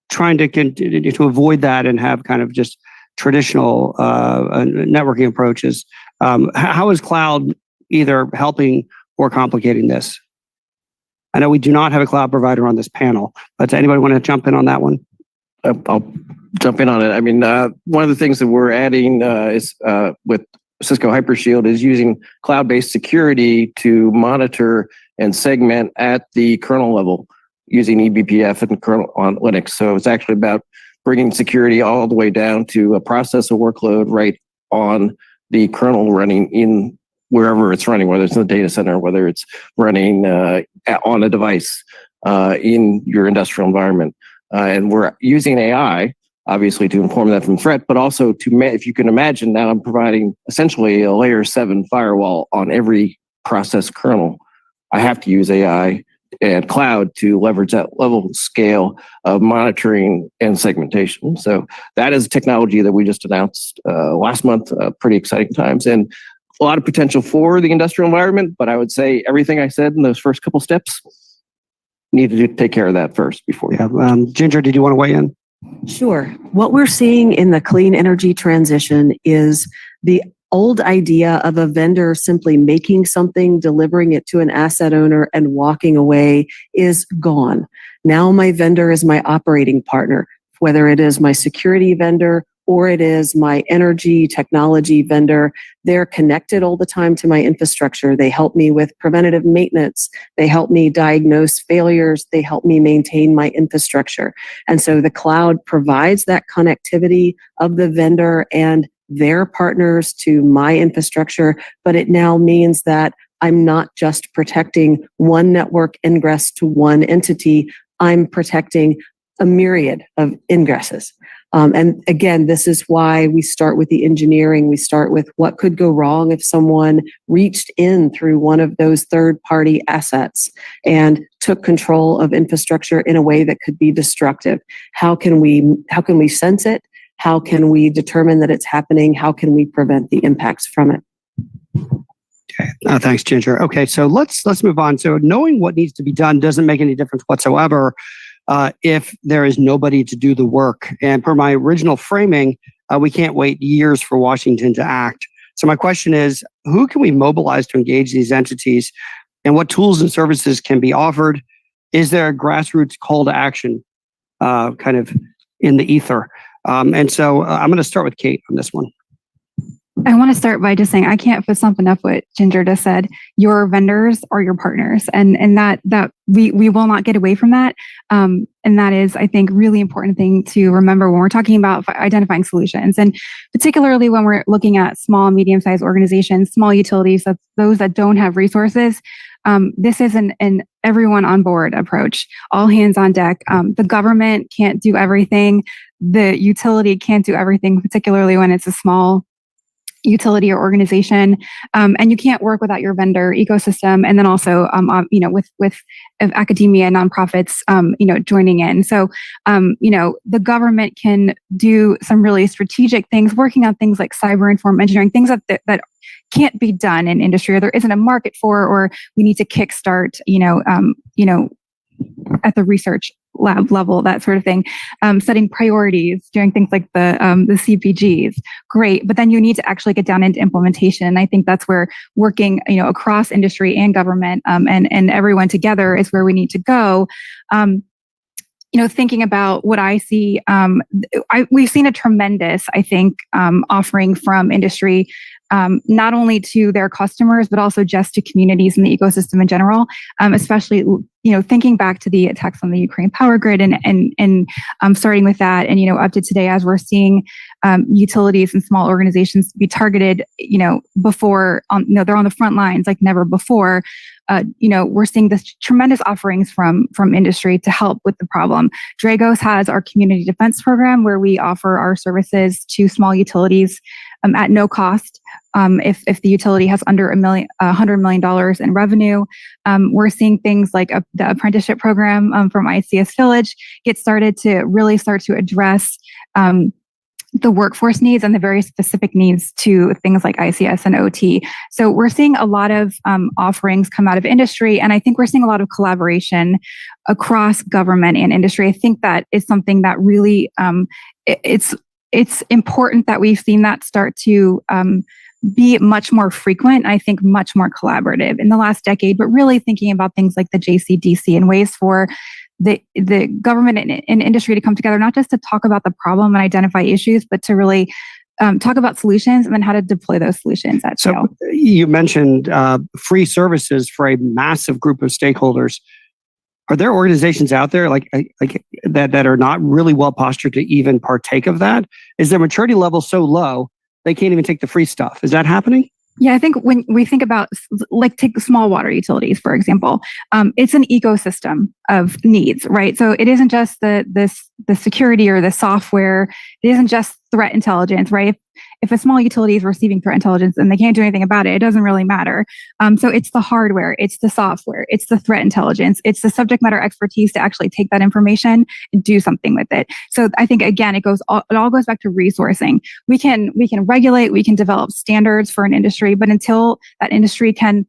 trying to avoid that and have kind of just traditional networking approaches? How is cloud either helping or complicating this? I know we do not have a cloud provider on this panel, but does anybody want to jump in on that one? I'll jump in on it. I mean, one of the things that we're adding is with Cisco Hypershield is using cloud-based security to monitor and segment at the kernel level using eBPF and kernel on Linux. So it's actually about bringing security all the way down to a processor workload right on the kernel running in wherever it's running, whether it's in the data center, whether it's running on a device in your industrial environment. And we're using AI, obviously, to inform that from threat, but also to, if you can imagine, now I'm providing essentially a layer 7 firewall on every process kernel. I have to use AI and cloud to leverage that level of scale of monitoring and segmentation. So that is a technology that we just announced last month. Pretty exciting times and a lot of potential for the industrial environment. But I would say everything I said in those first couple steps needed to take care of that first before. Yeah. Ginger, did you want to weigh in? Sure. What we're seeing in the clean energy transition is the old idea of a vendor simply making something, delivering it to an asset owner, and walking away is gone. Now my vendor is my operating partner, whether it is my security vendor or it is my energy technology vendor. They're connected all the time to my infrastructure. They help me with preventative maintenance. They help me diagnose failures. They help me maintain my infrastructure. And so the cloud provides that connectivity of the vendor and their partners to my infrastructure, but it now means that I'm not just protecting one network ingress to one entity, I'm protecting a myriad of ingresses. And again, this is why we start with the engineering. We start with what could go wrong if someone reached in through one of those third-party assets and took control of infrastructure in a way that could be destructive. How can we sense it? How can we determine that it's happening? How can we prevent the impacts from it? Okay. Thanks, Ginger. Okay, so let's move on. So knowing what needs to be done doesn't make any difference whatsoever if there is nobody to do the work. And per my original framing, we can't wait years for Washington to act. So my question is, who can we mobilize to engage these entities, and what tools and services can be offered? Is there a grassroots call to action kind of in the ether? And so I'm going to start with Kate on this one. I want to start by just saying I can't put something up what Ginger just said. Your vendors are your partners, and that we will not get away from that. And that is, I think, really important thing to remember when we're talking about identifying solutions, and particularly when we're looking at small, medium-sized organizations, small utilities, those that don't have resources. This is an everyone on board approach, all hands on deck. The government can't do everything. The utility can't do everything, particularly when it's a small utility or organization, and you can't work without your vendor ecosystem, and then also, with academia, nonprofits, joining in. So, the government can do some really strategic things, working on things like cyber-informed engineering, things that can't be done in industry, or there isn't a market for, or we need to kickstart, at the research lab level, that sort of thing. Setting priorities, doing things like the CPGs, great. But then you need to actually get down into implementation. And I think that's where working, across industry and government, and everyone together is where we need to go. Thinking about what I see, we've seen a tremendous, I think, offering from industry, not only to their customers, but also just to communities and the ecosystem in general, especially, thinking back to the attacks on the Ukraine power grid and starting with that and, up to today, as we're seeing utilities and small organizations be targeted, before, they're on the front lines like never before. We're seeing this tremendous offerings from industry to help with the problem. Dragos has our community defense program where we offer our services to small utilities at no cost. If the utility has under $100 million in revenue, we're seeing things like the apprenticeship program from ICS Village get started to really start to address the workforce needs and the very specific needs to things like ICS and OT. So we're seeing a lot of offerings come out of industry, and I think we're seeing a lot of collaboration across government and industry. I think that is something that really it's important that we've seen that start to be much more frequent. I think much more collaborative in the last decade, but really thinking about things like the JCDC and ways for the government and industry to come together, not just to talk about the problem and identify issues, but to really talk about solutions and then how to deploy those solutions at scale. So you mentioned free services for a massive group of stakeholders. Are there organizations out there like that are not really well postured to even partake of that? Is their maturity level so low they can't even take the free stuff? Is that happening? Yeah, I think when we think about, like, take small water utilities, for example, it's an ecosystem of needs, right? So it isn't just the security or the software. It isn't just threat intelligence, right? If a small utility is receiving threat intelligence and they can't do anything about it, it doesn't really matter. So it's the hardware, it's the software, it's the threat intelligence, it's the subject matter expertise to actually take that information and do something with it. So I think, again, it all goes back to resourcing. We can regulate, we can develop standards for an industry, but until that industry can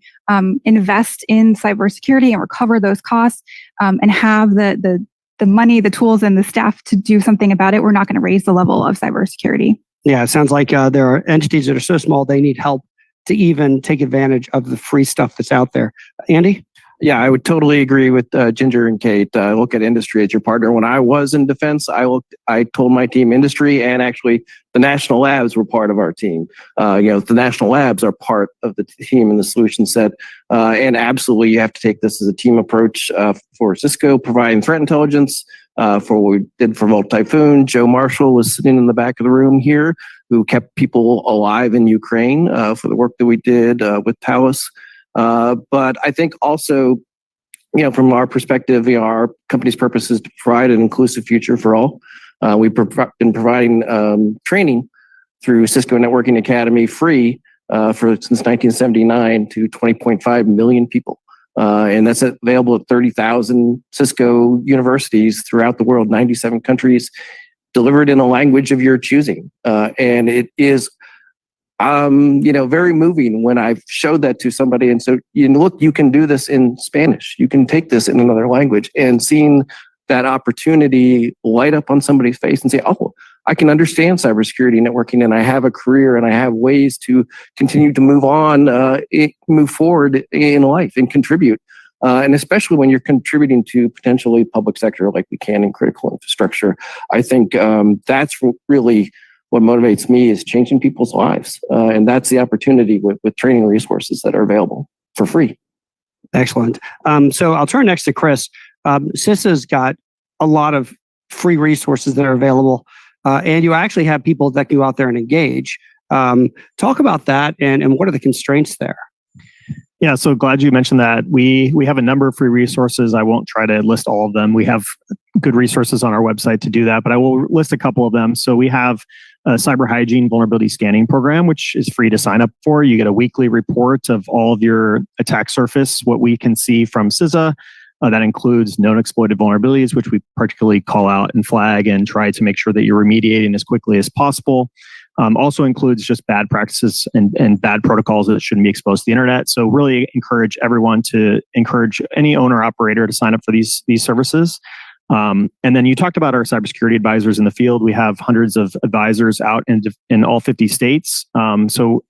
invest in cybersecurity and recover those costs, and have the money, the tools, and the staff to do something about it, we're not going to raise the level of cybersecurity. Yeah, it sounds like there are entities that are so small they need help to even take advantage of the free stuff that's out there. Andy? Yeah, I would totally agree with Ginger and Kate. Look at industry as your partner. When I was in defense, I told my team industry, and actually the national labs were part of our team. The national labs are part of the team in the solution set. And absolutely, you have to take this as a team approach for Cisco, providing threat intelligence. For what we did for Volt Typhoon, Joe Marshall was sitting in the back of the room here, who kept people alive in Ukraine for the work that we did with Talos. But I think also, from our perspective, our company's purpose is to provide an inclusive future for all. We've been providing training through Cisco Networking Academy free since 1979 to 20.5 million people. And that's available at 30,000 Cisco universities throughout the world, 97 countries, delivered in a language of your choosing. And it is, very moving when I've showed that to somebody. And so, look, you can do this in Spanish. You can take this in another language, and seeing that opportunity light up on somebody's face and say, oh, I can understand cybersecurity networking, and I have a career, and I have ways to continue to move forward in life and contribute. And especially when you're contributing to potentially public sector like we can in critical infrastructure, I think that's really what motivates me is changing people's lives. And that's the opportunity with training resources that are available for free. Excellent. So I'll turn next to Chris. CISA's got a lot of free resources that are available, and you actually have people that go out there and engage. Talk about that and what are the constraints there? Yeah, so glad you mentioned that. We have a number of free resources. I won't try to list all of them. We have good resources on our website to do that, but I will list a couple of them. So we have a cyber hygiene vulnerability scanning program, which is free to sign up for. You get a weekly report of all of your attack surface, what we can see from CISA. That includes known exploited vulnerabilities, which we particularly call out and flag and try to make sure that you're remediating as quickly as possible. Also includes just bad practices and bad protocols that shouldn't be exposed to the internet. So really encourage everyone to encourage any owner operator to sign up for these services. And then you talked about our cybersecurity advisors in the field. We have hundreds of advisors out in all 50 states. So,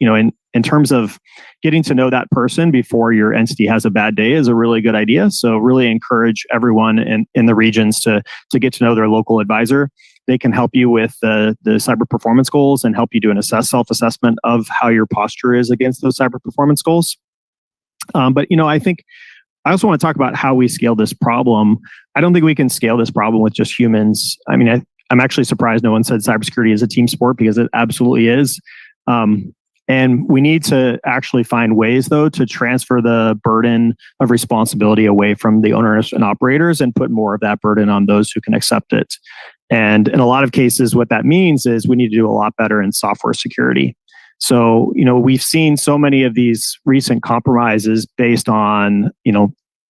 in terms of getting to know that person before your entity has a bad day is a really good idea. So really encourage everyone in the regions to get to know their local advisor. They can help you with the cyber performance goals and help you do an self-assessment of how your posture is against those cyber performance goals. But I think I also want to talk about how we scale this problem. I don't think we can scale this problem with just humans. I mean, I'm actually surprised no one said cybersecurity is a team sport, because it absolutely is. And we need to actually find ways, though, to transfer the burden of responsibility away from the owners and operators and put more of that burden on those who can accept it. And in a lot of cases, what that means is we need to do a lot better in software security. So, we've seen so many of these recent compromises based on,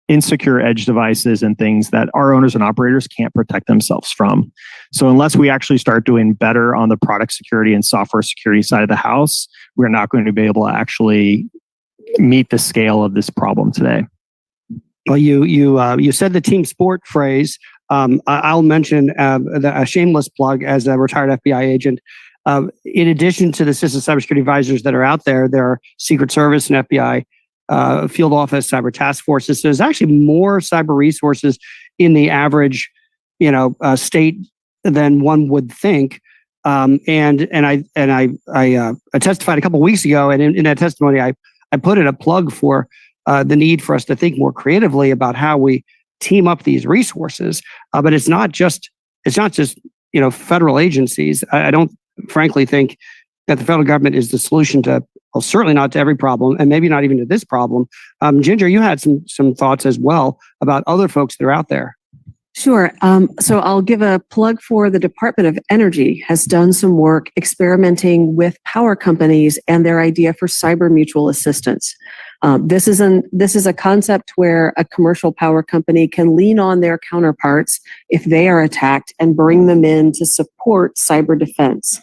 insecure edge devices and things that our owners and operators can't protect themselves from. So unless we actually start doing better on the product security and software security side of the house, we're not going to be able to actually meet the scale of this problem today. Well, you said the team sport phrase. I'll mention a shameless plug as a retired FBI agent. In addition to the CISA cybersecurity advisors that are out there, there are Secret Service and FBI field office cyber task forces. So there's actually more cyber resources in the average, state than one would think. And I testified a couple of weeks ago, and in that testimony, I put in a plug for the need for us to think more creatively about how we team up these resources. But it's not just federal agencies. I don't frankly think that the federal government is the solution to, well, certainly not to every problem, and maybe not even to this problem. Ginger, you had some thoughts as well about other folks that are out there. Sure. So I'll give a plug for the Department of Energy has done some work experimenting with power companies and their idea for cyber mutual assistance. This is a concept where a commercial power company can lean on their counterparts if they are attacked and bring them in to support cyber defense.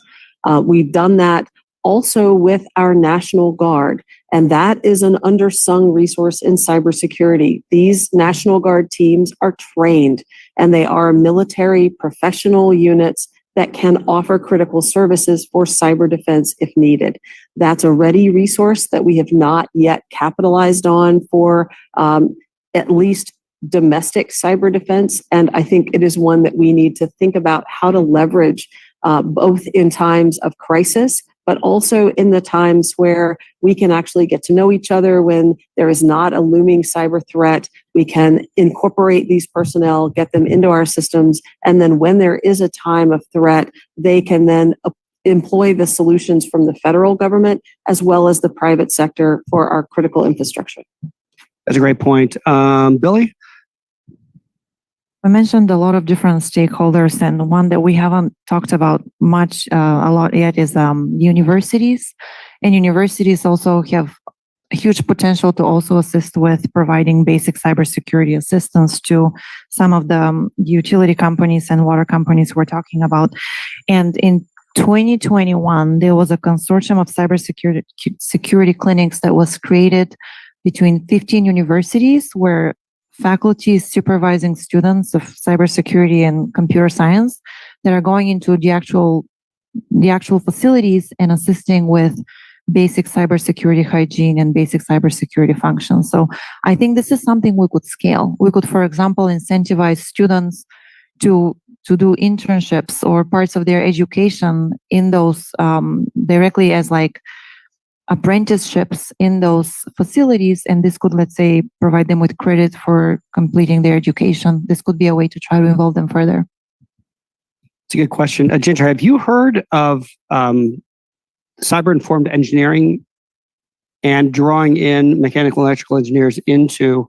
We've done that also with our National Guard, and that is an undersung resource in cybersecurity. These National Guard teams are trained, and they are military professional units that can offer critical services for cyber defense if needed. That's a ready resource that we have not yet capitalized on for at least domestic cyber defense, and I think it is one that we need to think about how to leverage both in times of crisis, but also in the times where we can actually get to know each other when there is not a looming cyber threat. We can incorporate these personnel, get them into our systems, and then when there is a time of threat, they can then employ the solutions from the federal government as well as the private sector for our critical infrastructure. That's a great point. Billy? I mentioned a lot of different stakeholders, and one that we haven't talked about a lot yet is universities. And universities also have a huge potential to also assist with providing basic cybersecurity assistance to some of the utility companies and water companies we're talking about. And in 2021, there was a consortium of cybersecurity clinics that was created between 15 universities where faculty is supervising students of cybersecurity and computer science that are going into the actual facilities and assisting with basic cybersecurity hygiene and basic cybersecurity functions. So I think this is something we could scale. We could, for example, incentivize students to to do internships or parts of their education in those directly as like apprenticeships in those facilities, and this could, let's say, provide them with credit for completing their education. This could be a way to try to involve them further. It's a good question. Ginger, have you heard of cyber-informed engineering and drawing in mechanical and electrical engineers into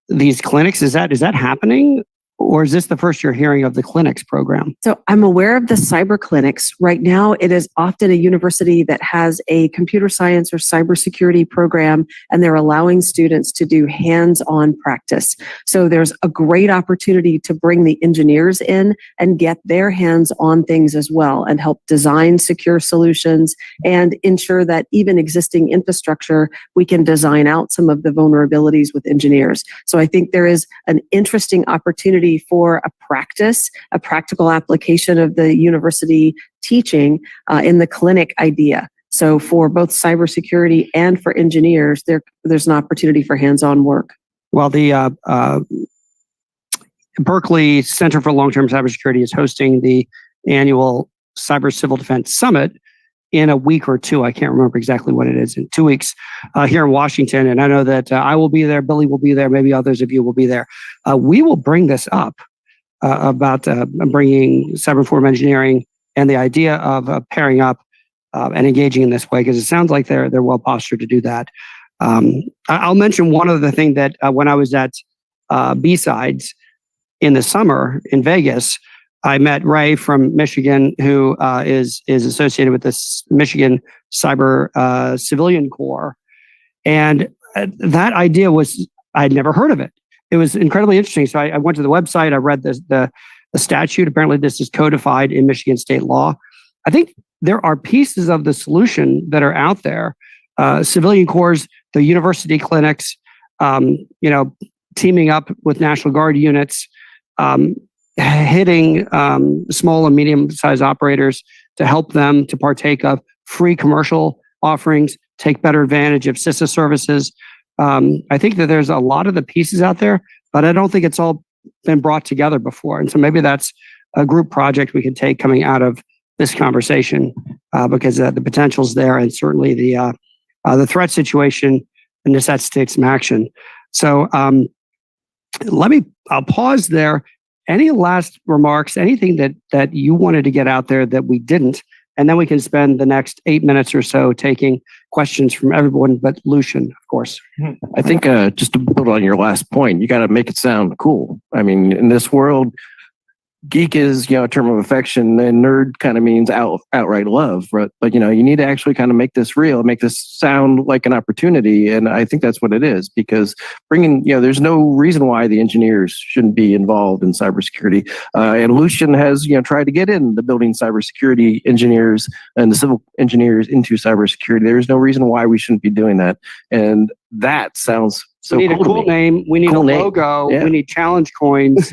these clinics? Is that happening? Or is this the first you're hearing of the clinics program? So I'm aware of the cyber clinics. Right now, it is often a university that has a computer science or cybersecurity program, and they're allowing students to do hands-on practice. So there's a great opportunity to bring the engineers in and get their hands on things as well and help design secure solutions and ensure that even existing infrastructure, we can design out some of the vulnerabilities with engineers. So I think there is an interesting opportunity for a practical application of the university teaching in the clinic idea. So for both cybersecurity and for engineers, there's an opportunity for hands-on work. Well, the Berkeley Center for Long-Term Cybersecurity is hosting the annual Cyber Civil Defense Summit in a week or two. I can't remember exactly what it is, in 2 weeks here in Washington. And I know that I will be there, Billy will be there, maybe others of you will be there. We will bring this up about bringing cyber-informed engineering and the idea of pairing up and engaging in this way, because it sounds like they're well postured to do that. I'll mention one other thing that when I was at B-Sides in the summer in Vegas, I met Ray from Michigan, who is associated with this Michigan Cyber Civilian Corps. And that idea I'd never heard of it. It was incredibly interesting. So I went to the website, I read the statute. Apparently this is codified in Michigan state law. I think there are pieces of the solution that are out there. Civilian corps, the university clinics, teaming up with National Guard units, hitting small and medium-sized operators to help them to partake of free commercial offerings, take better advantage of CISA services. I think that there's a lot of the pieces out there, but I don't think it's all been brought together before. And so maybe that's a group project we can take coming out of this conversation because the potential's there, and certainly the threat situation necessitates some action. So I'll pause there. Any last remarks, anything that you wanted to get out there that we didn't, and then we can spend the next 8 minutes or so taking questions from everyone but Lucian, of course. I think just to build on your last point, you got to make it sound cool. I mean, in this world, geek is, a term of affection, and nerd kind of means outright love, right? But, you need to actually kind of make this real, make this sound like an opportunity. And I think that's what it is, because there's no reason why the engineers shouldn't be involved in cybersecurity. And Lucian has, tried to get in the building cybersecurity engineers and the civil engineers into cybersecurity. There's no reason why we shouldn't be doing that. And that sounds so cool. We need a cool name. We need a logo. Yeah. We need challenge coins.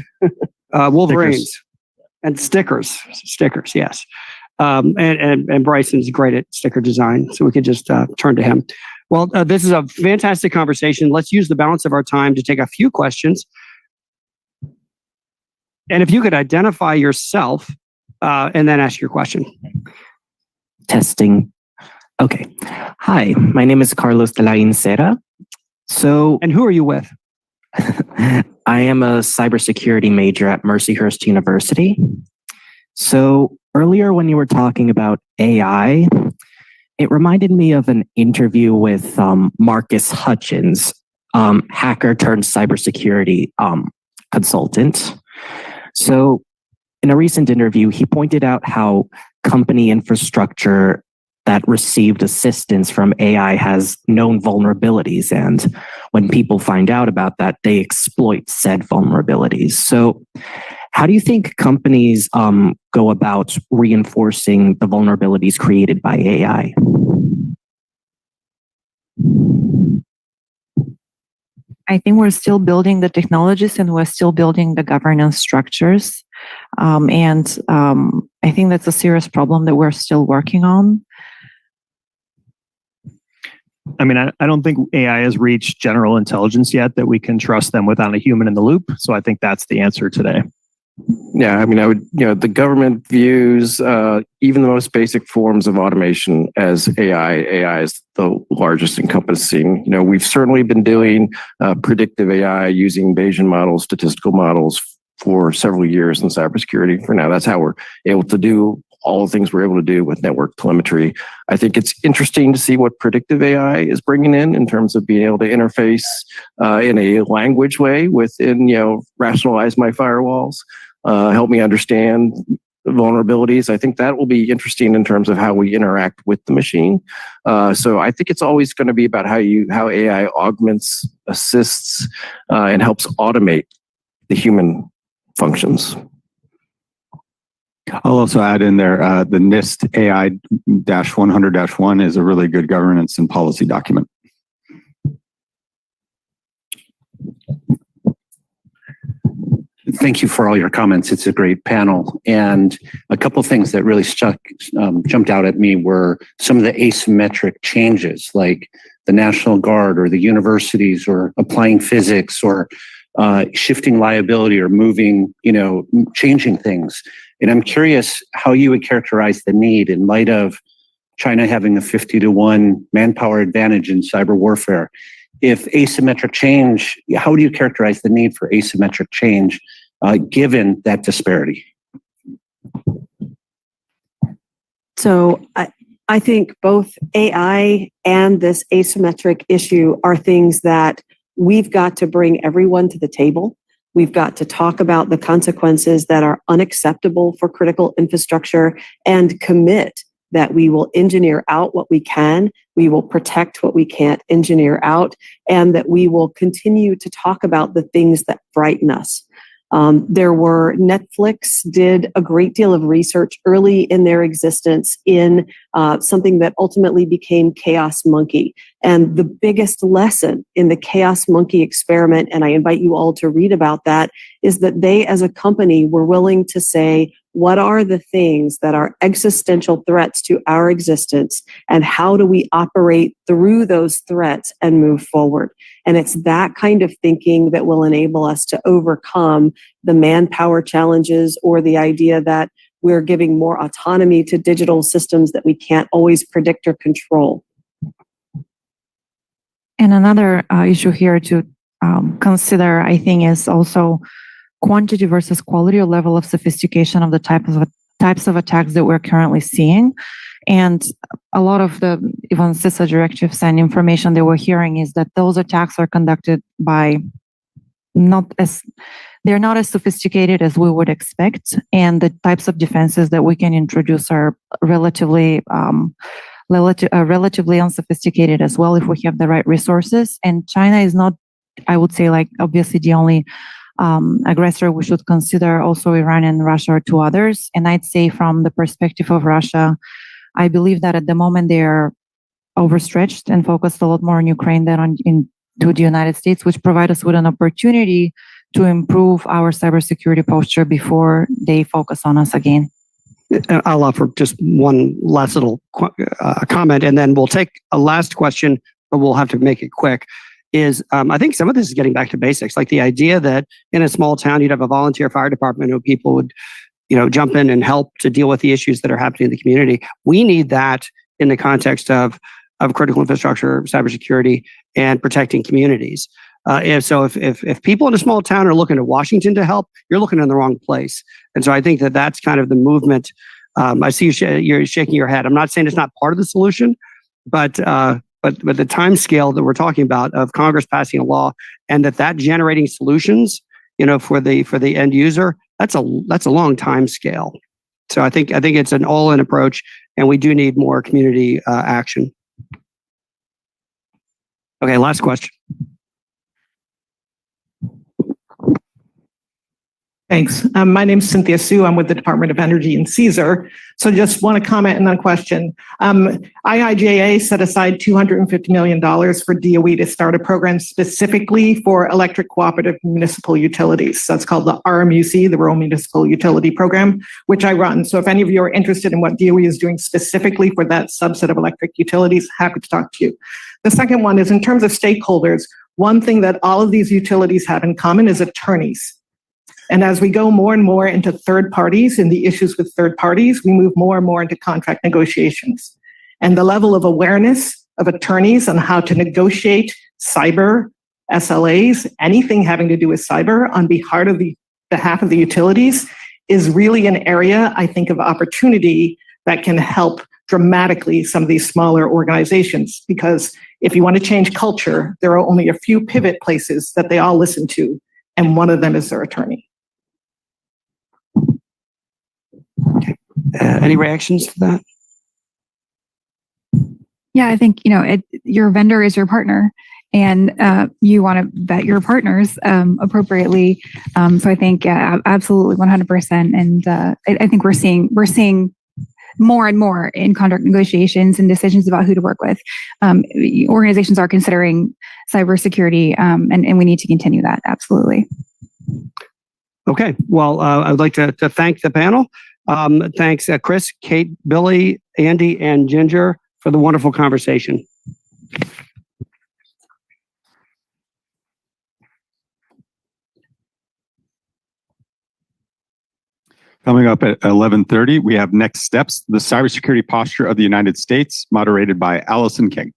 Wolverines and stickers, yes. And Bryson's great at sticker design, so we could just turn to him. Well, this is a fantastic conversation. Let's use the balance of our time to take a few questions. And if you could identify yourself and then ask your question. Testing. Okay. Hi, my name is Carlos de la Incera. And who are you with? I am a cybersecurity major at Mercyhurst University. So earlier when you were talking about AI, it reminded me of an interview with Marcus Hutchins, hacker turned cybersecurity consultant. So in a recent interview, he pointed out how company infrastructure that received assistance from AI has known vulnerabilities. And when people find out about that, they exploit said vulnerabilities. So how do you think companies go about reinforcing the vulnerabilities created by AI? I think we're still building the technologies and we're still building the governance structures. And I think that's a serious problem that we're still working on. I mean, I don't think AI has reached general intelligence yet that we can trust them without a human in the loop. So I think that's the answer today. Yeah, I mean, I would, the government views even the most basic forms of automation as AI. AI is the largest encompassing. We've certainly been doing predictive AI using Bayesian models, statistical models for several years in cybersecurity. For now, that's how we're able to do all the things we're able to do with network telemetry. I think it's interesting to see what predictive AI is bringing in terms of being able to interface in a language way within, rationalize my firewalls, help me understand vulnerabilities. I think that will be interesting in terms of how we interact with the machine. So I think it's always going to be about how AI augments, assists, and helps automate the human functions. I'll also add in there the NIST AI-100-1 is a really good governance and policy document. Thank you for all your comments. It's a great panel. And a couple of things that really jumped out at me were some of the asymmetric changes, like the National Guard or the universities or applying physics or shifting liability or moving, changing things. And I'm curious how you would characterize the need in light of China having a 50-to-1 manpower advantage in cyber warfare. If asymmetric change, how do you characterize the need for asymmetric change given that disparity? So I think both AI and this asymmetric issue are things that we've got to bring everyone to the table. We've got to talk about the consequences that are unacceptable for critical infrastructure and commit that we will engineer out what we can, we will protect what we can't engineer out, and that we will continue to talk about the things that frighten us. Netflix did a great deal of research early in their existence in something that ultimately became Chaos Monkey. And the biggest lesson in the Chaos Monkey experiment, and I invite you all to read about that, is that they as a company were willing to say, what are the things that are existential threats to our existence, and how do we operate through those threats and move forward? And it's that kind of thinking that will enable us to overcome the manpower challenges or the idea that we're giving more autonomy to digital systems that we can't always predict or control. And another issue here to consider, I think, is also quantity versus quality or level of sophistication of the types of attacks that we're currently seeing. And a lot of the even CISA directives and information that we're hearing is that those attacks are conducted by they're not as sophisticated as we would expect, and the types of defenses that we can introduce are relatively unsophisticated as well if we have the right resources. And China is not, I would say, like obviously the only aggressor. We should consider also Iran and Russia are two others. And I'd say from the perspective of Russia, I believe that at the moment they are overstretched and focused a lot more on Ukraine than to the United States, which provide us with an opportunity to improve our cybersecurity posture before they focus on us again. I'll offer just one last little comment, and then we'll take a last question, but we'll have to make it quick. I think some of this is getting back to basics, like the idea that in a small town you'd have a volunteer fire department who people would, jump in and help to deal with the issues that are happening in the community. We need that in the context of critical infrastructure, cybersecurity, and protecting communities. If people in a small town are looking to Washington to help, you're looking in the wrong place. And so I think that that's kind of the movement. I see you're shaking your head. I'm not saying it's not part of the solution, but the time scale that we're talking about of Congress passing a law and that generating solutions, for the end user, that's a long time scale. So I think it's an all-in approach, and we do need more community action. Okay, last question. Thanks. My name is Cynthia Sue. I'm with the Department of Energy and CISA. So just want to comment and then a question. IIJA set aside $250 million for DOE to start a program specifically for electric cooperative municipal utilities. So that's called the RMUC, the Rural Municipal Utility Program, which I run. So if any of you are interested in what DOE is doing specifically for that subset of electric utilities, happy to talk to you. The second one is in terms of stakeholders, one thing that all of these utilities have in common is attorneys. And as we go more and more into third parties and the issues with third parties, we move more and more into contract negotiations. And the level of awareness of attorneys on how to negotiate cyber SLAs, anything having to do with cyber on behalf of the utilities is really an area, I think, of opportunity that can help dramatically some of these smaller organizations. Because if you want to change culture, there are only a few pivot places that they all listen to, and one of them is their attorney. Any reactions to that? Yeah, I think, your vendor is your partner, and you want to vet your partners appropriately. So I think, yeah, absolutely 100%. And I think we're seeing more and more in contract negotiations and decisions about who to work with. Organizations are considering cybersecurity, and we need to continue that. Absolutely. Okay. Well, I would like to thank the panel. Thanks, Chris, Kate, Billy, Andy, and Ginger for the wonderful conversation. Coming up at 11:30, we have Next Steps, the Cybersecurity Posture of the United States, moderated by Allison King.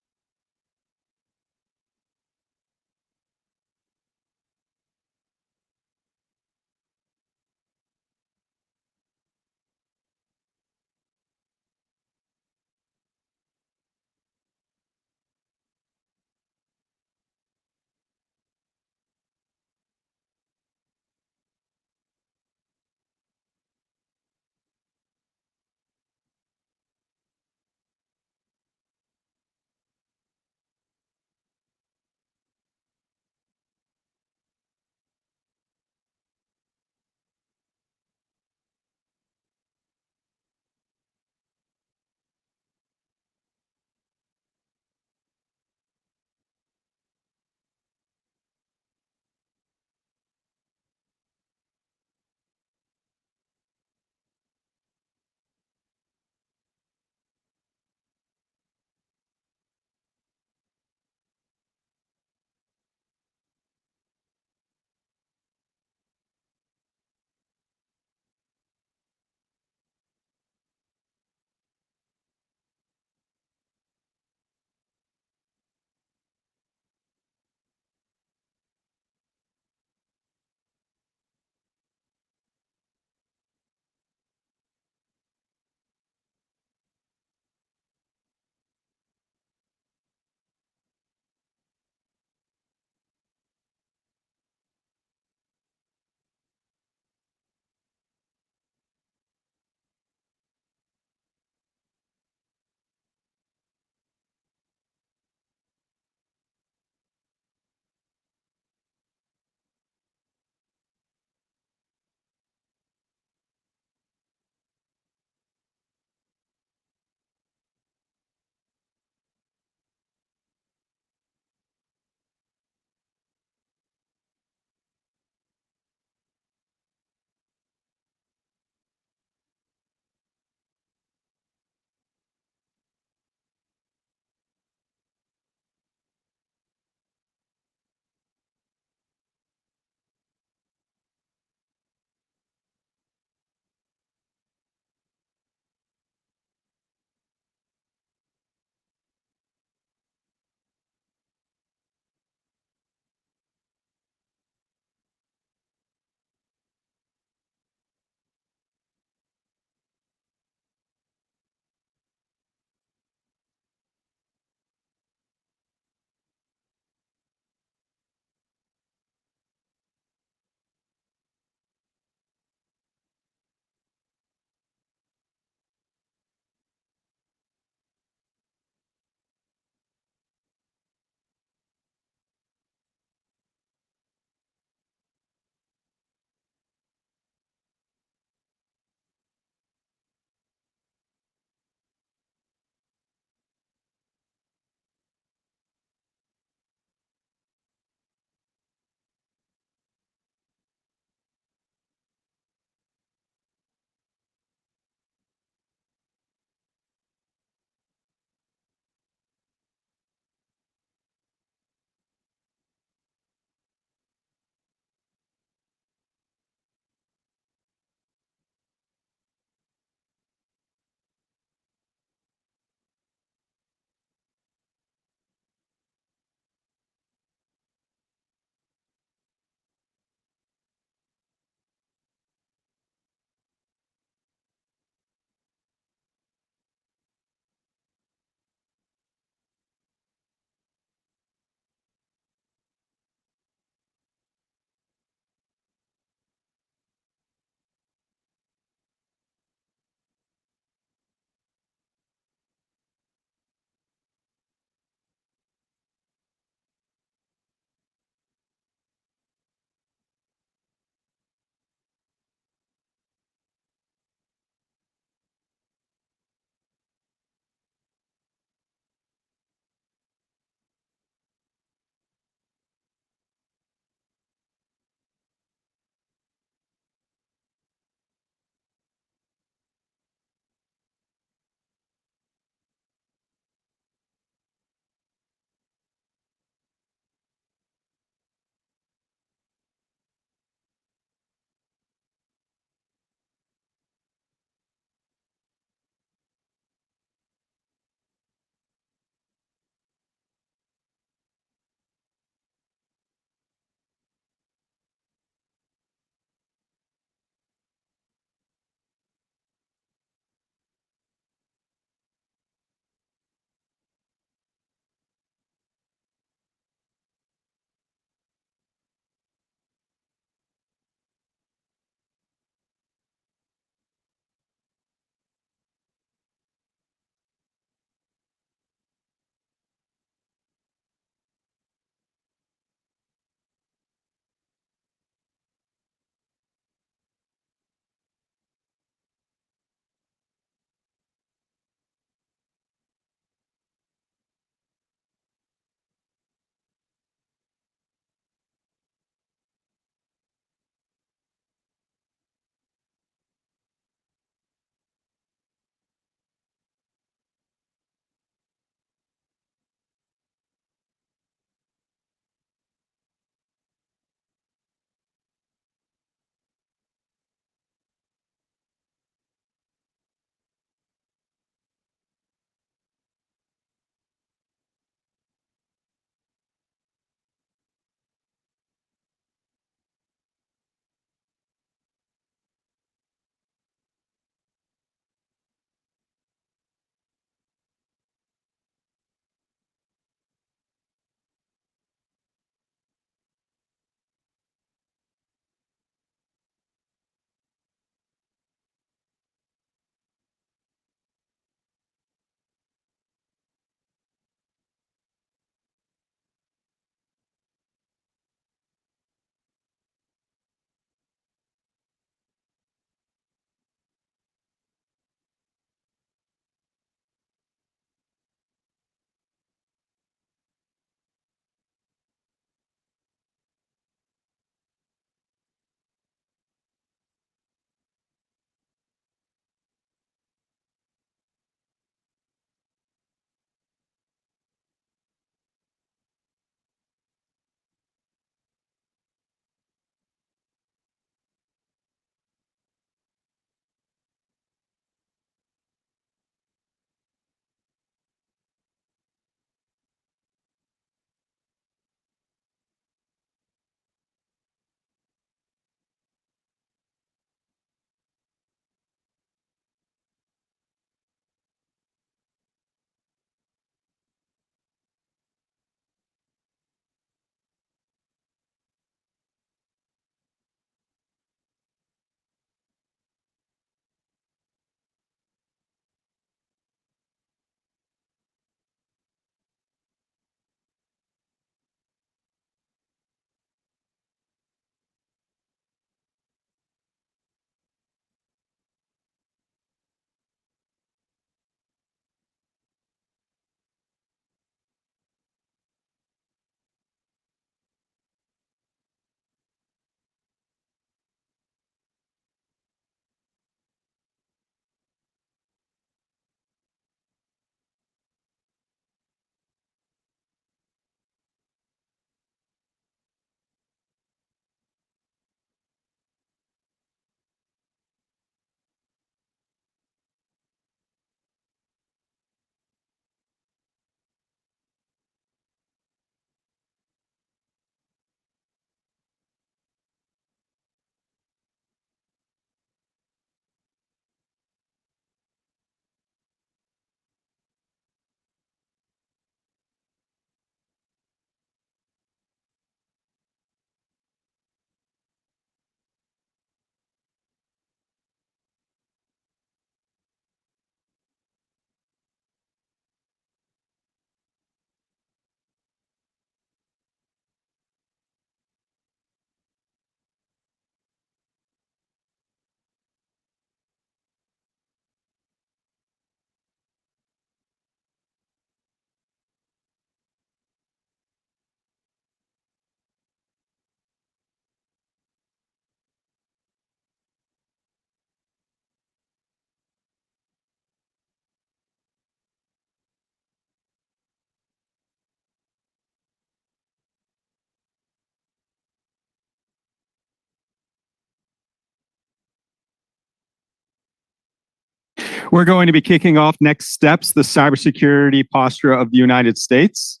We're going to be kicking off next steps, the cybersecurity posture of the United States.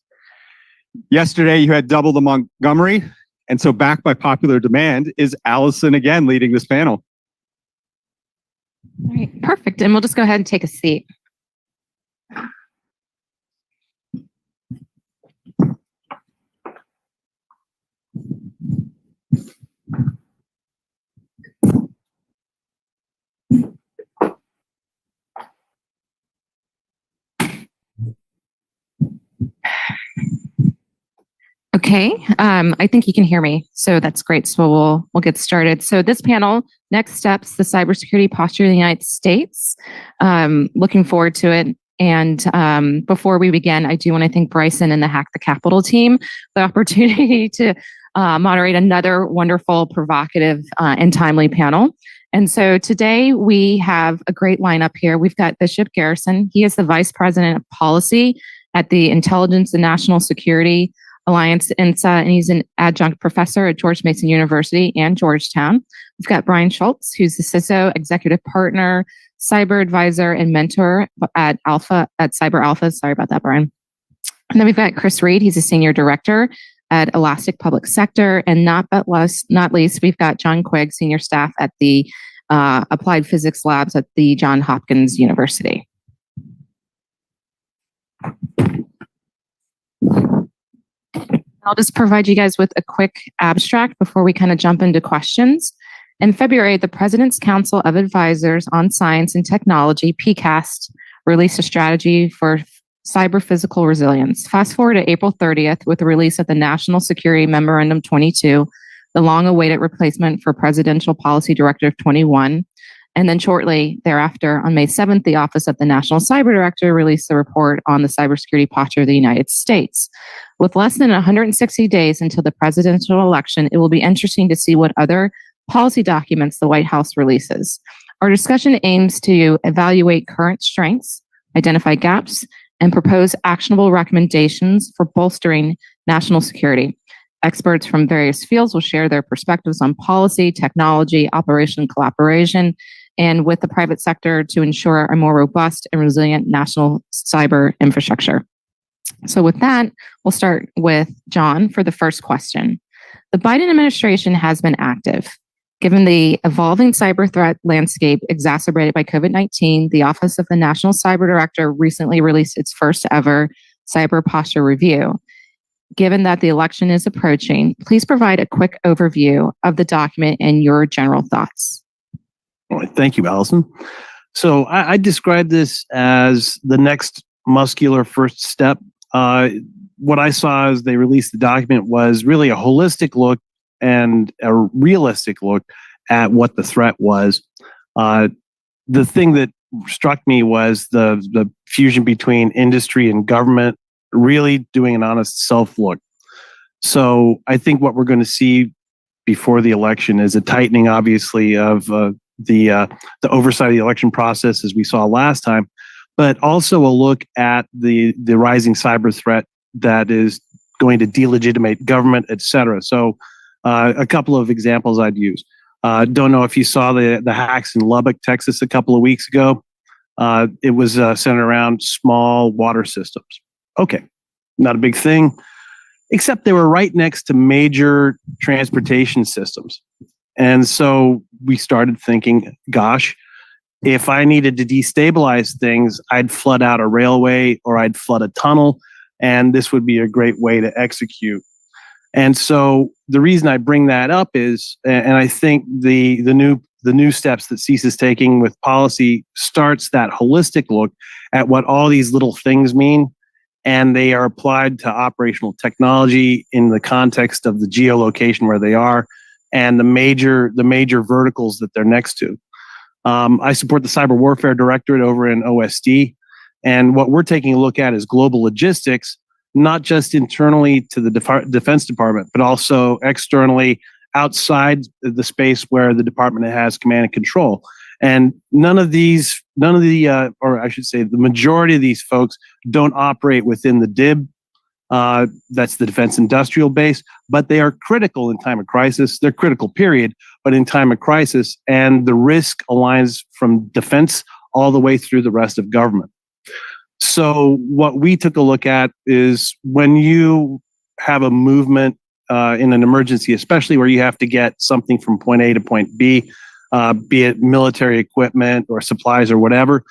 Yesterday, you had double the Montgomery, and so back by popular demand is Allison again leading this panel. All right, perfect. And we'll just go ahead and take a seat. Okay, I think you can hear me, so that's great. So we'll get started. So this panel, next steps, the cybersecurity posture of the United States. Looking forward to it. And before we begin, I do want to thank Bryson and the Hack the Capitol team for the opportunity to moderate another wonderful, provocative, and timely panel. And so today we have a great lineup here. We've got Bishop Garrison. He is the Vice President of Policy at the Intelligence and National Security Alliance, INSA, and he's an adjunct professor at George Mason University and Georgetown. We've got Brian Schultz, who's the CISO executive partner, cyber advisor, and mentor at Cyber Alpha. Sorry about that, Brian. And then we've got Chris Reed. He's a senior director at Elastic Public Sector. And not least, we've got John Quigg, senior staff at the Applied Physics Labs at the Johns Hopkins University. I'll just provide you guys with a quick abstract before we kind of jump into questions. In February, the President's Council of Advisors on Science and Technology, PCAST, released a strategy for cyber physical resilience. Fast forward to April 30th with the release of the National Security Memorandum 22, the long-awaited replacement for Presidential Policy Directive 21. And then shortly thereafter, on May 7th, the Office of the National Cyber Director released a report on the cybersecurity posture of the United States. With less than 160 days until the presidential election, it will be interesting to see what other policy documents the White House releases. Our discussion aims to evaluate current strengths, identify gaps, and propose actionable recommendations for bolstering national security. Experts from various fields will share their perspectives on policy, technology, operation, collaboration, and with the private sector to ensure a more robust and resilient national cyber infrastructure. So with that, we'll start with John for the first question. The Biden administration has been active. Given the evolving cyber threat landscape exacerbated by COVID-19, the Office of the National Cyber Director recently released its first ever cyber posture review. Given that the election is approaching, please provide a quick overview of the document and your general thoughts. All right, thank you, Allison. So I describe this as the next muscular first step. What I saw as they released the document was really a holistic look and a realistic look at what the threat was. The thing that struck me was the fusion between industry and government, really doing an honest self-look. So I think what we're going to see before the election is a tightening, obviously, of the oversight of the election process, as we saw last time, but also a look at the rising cyber threat that is going to delegitimate government, et cetera. So a couple of examples I'd use. Don't know if you saw the hacks in Lubbock, Texas a couple of weeks ago. It was centered around small water systems. Okay, not a big thing, except they were right next to major transportation systems. And so we started thinking, gosh, if I needed to destabilize things, I'd flood out a railway or I'd flood a tunnel, and this would be a great way to execute. And so the reason I bring that up is, and I think the new steps that CISA is taking with policy starts that holistic look at what all these little things mean, and they are applied to operational technology in the context of the geolocation where they are and the major verticals that they're next to. I support the Cyber Warfare Directorate over in OSD, and what we're taking a look at is global logistics, not just internally to the Defense Department, but also externally outside the space where the department has command and control. And none of the, or I should say, the majority of these folks don't operate within the DIB. That's the Defense Industrial Base, but they are critical in time of crisis. They're critical, period, but in time of crisis. And the risk aligns from defense all the way through the rest of government. So what we took a look at is when you have a movement in an emergency, especially where you have to get something from point A to point B, be it military equipment or supplies or whatever,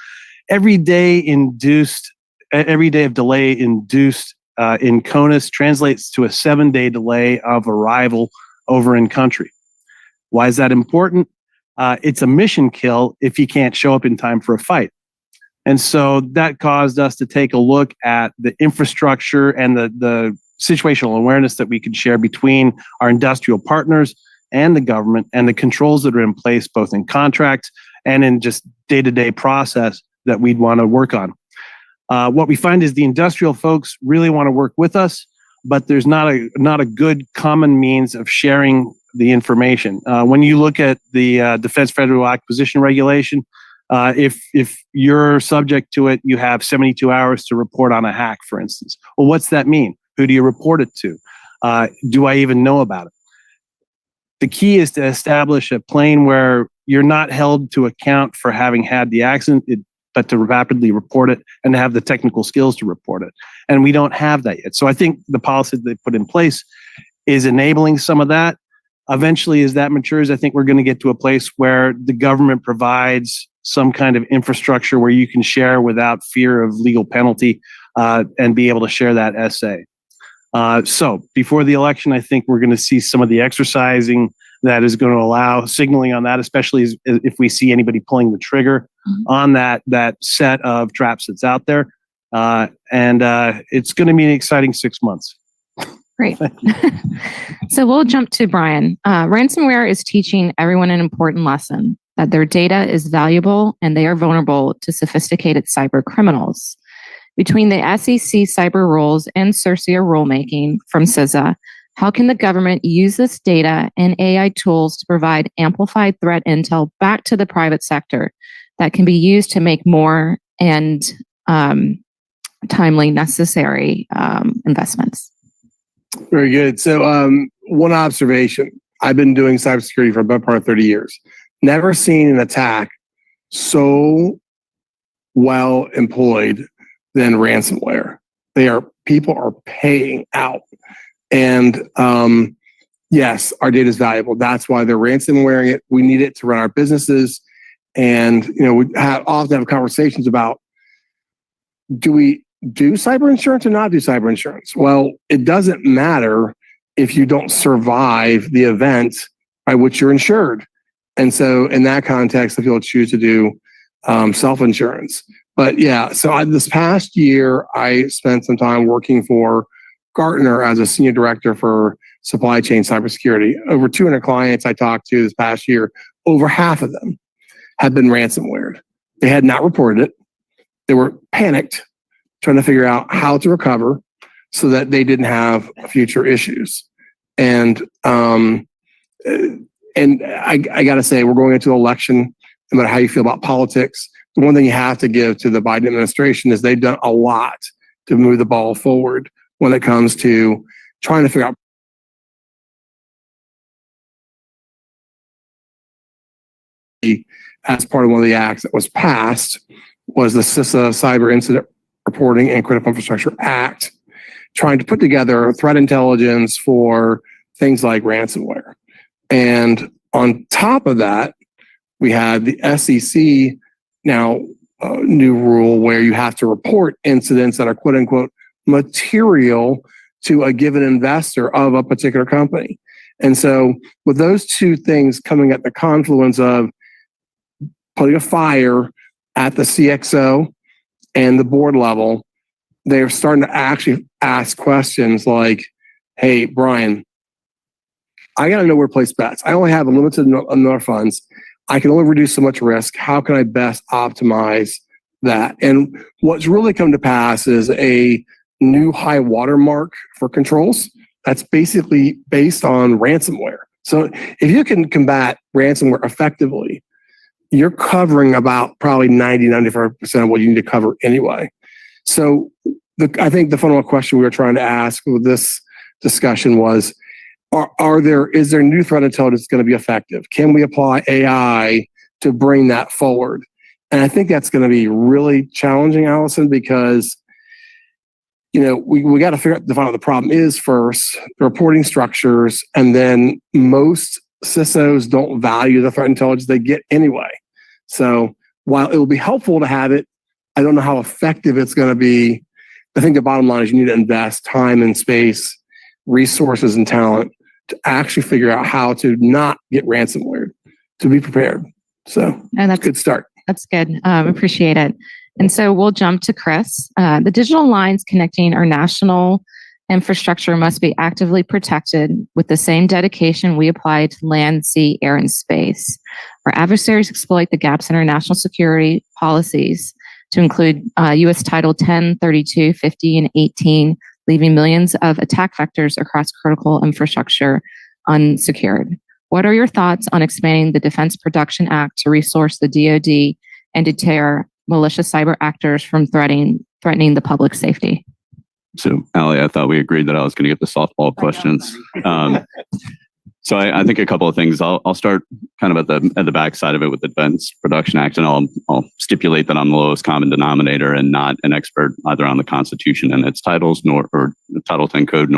every day of delay induced in CONUS translates to a 7-day delay of arrival over in country. Why is that important? It's a mission kill if you can't show up in time for a fight. And so that caused us to take a look at the infrastructure and the situational awareness that we could share between our industrial partners and the government, and the controls that are in place both in contracts and in just day-to-day process that we'd want to work on. What we find is the industrial folks really want to work with us, but there's not a good common means of sharing the information. When you look at the Defense Federal Acquisition Regulation, if you're subject to it, you have 72 hours to report on a hack, for instance. Well, what's that mean? Who do you report it to? Do I even know about it? The key is to establish a plane where you're not held to account for having had the accident, but to rapidly report it and to have the technical skills to report it. And we don't have that yet. So I think the policy they put in place is enabling some of that. Eventually, as that matures, I think we're going to get to a place where the government provides some kind of infrastructure where you can share without fear of legal penalty and be able to share that essay. So before the election, I think we're going to see some of the exercising that is going to allow signaling on that, especially if we see anybody pulling the trigger on that set of traps that's out there. And it's going to be an exciting 6 months. Great. So we'll jump to Brian. Ransomware is teaching everyone an important lesson, that their data is valuable and they are vulnerable to sophisticated cyber criminals. Between the SEC cyber rules and CIRSA rulemaking from CISA, how can the government use this data and AI tools to provide amplified threat intel back to the private sector that can be used to make more and timely necessary investments? Very good. So one observation, I've been doing cybersecurity for about part of 30 years. Never seen an attack so well employed than ransomware. People are paying out. And yes, our data is valuable. That's why they're ransomwaring it. We need it to run our businesses. And we often have conversations about, do we do cyber insurance or not do cyber insurance? Well, it doesn't matter if you don't survive the event by which you're insured. And so in that context, the people choose to do self-insurance. But yeah, so this past year, I spent some time working for Gartner as a senior director for supply chain cybersecurity. Over 200 clients I talked to this past year, over half of them had been ransomwared. They had not reported it. They were panicked, trying to figure out how to recover so that they didn't have future issues. And I got to say, we're going into an election, no matter how you feel about politics. The one thing you have to give to the Biden administration is they've done a lot to move the ball forward when it comes to trying to figure out as part of one of the acts that was passed was the CISA Cyber Incident Reporting and Critical Infrastructure Act, trying to put together threat intelligence for things like ransomware. And on top of that, we had the SEC now new rule where you have to report incidents that are quote unquote material to a given investor of a particular company. And so with those two things coming at the confluence of putting a fire at the CXO and the board level, they're starting to actually ask questions like, hey, Brian, I got to know where to place bets. I only have a limited number of funds. I can only reduce so much risk. How can I best optimize that? And what's really come to pass is a new high watermark for controls that's basically based on ransomware. So if you can combat ransomware effectively, you're covering about probably 90-95% of what you need to cover anyway. So I think the fundamental question we were trying to ask with this discussion was, is there new threat intelligence going to be effective? Can we apply AI to bring that forward? And I think that's going to be really challenging, Allison, because we got to define what the problem is first, the reporting structures, and then most CISOs don't value the threat intelligence they get anyway. So while it will be helpful to have it, I don't know how effective it's going to be. I think the bottom line is you need to invest time and space, resources and talent to actually figure out how to not get ransomware, to be prepared. So and that's a good start. That's good. Appreciate it. And so we'll jump to Chris. The digital lines connecting our national infrastructure must be actively protected with the same dedication we apply to land, sea, air, and space. Our adversaries exploit the gaps in our national security policies to include U.S. Title 10, 32, 50, and 18, leaving millions of attack vectors across critical infrastructure unsecured. What are your thoughts on expanding the Defense Production Act to resource the DoD and deter malicious cyber actors from threatening the public safety? So, Allie, I thought we agreed that I was going to get the softball questions. So I think a couple of things. I'll start kind of at the back side of it with the Defense Production Act, and I'll stipulate that I'm the lowest common denominator and not an expert either on the Constitution and its titles, nor the Title 10 code,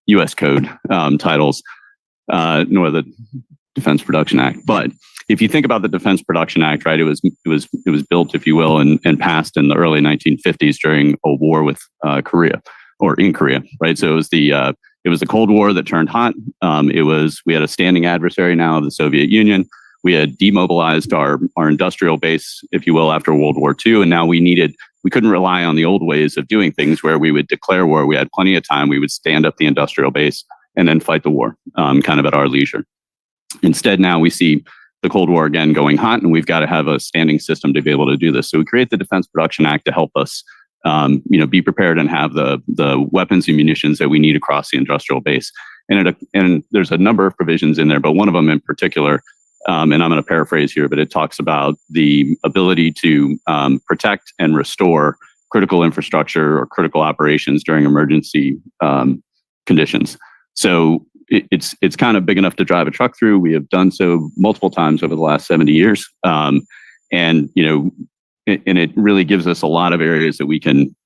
U.S. code titles, nor the Defense Production Act. But if you think about the Defense Production Act, right, it was built, if you will, and passed in the early 1950s during a war with Korea, or in Korea, right? So it was the Cold War that turned hot. We had a standing adversary now, the Soviet Union. We had demobilized our industrial base, if you will, after World War II, and now we couldn't rely on the old ways of doing things where we would declare war. We had plenty of time. We would stand up the industrial base and then fight the war, kind of at our leisure. Instead, now we see the Cold War again going hot, and we've got to have a standing system to be able to do this. So we create the Defense Production Act to help us, be prepared and have the weapons and munitions that we need across the industrial base. And there's a number of provisions in there, but one of them in particular, and I'm going to paraphrase here, but it talks about the ability to protect and restore critical infrastructure or critical operations during emergency conditions. So it's kind of big enough to drive a truck through. We have done so multiple times over the last 70 years. And it really gives us a lot of areas that we can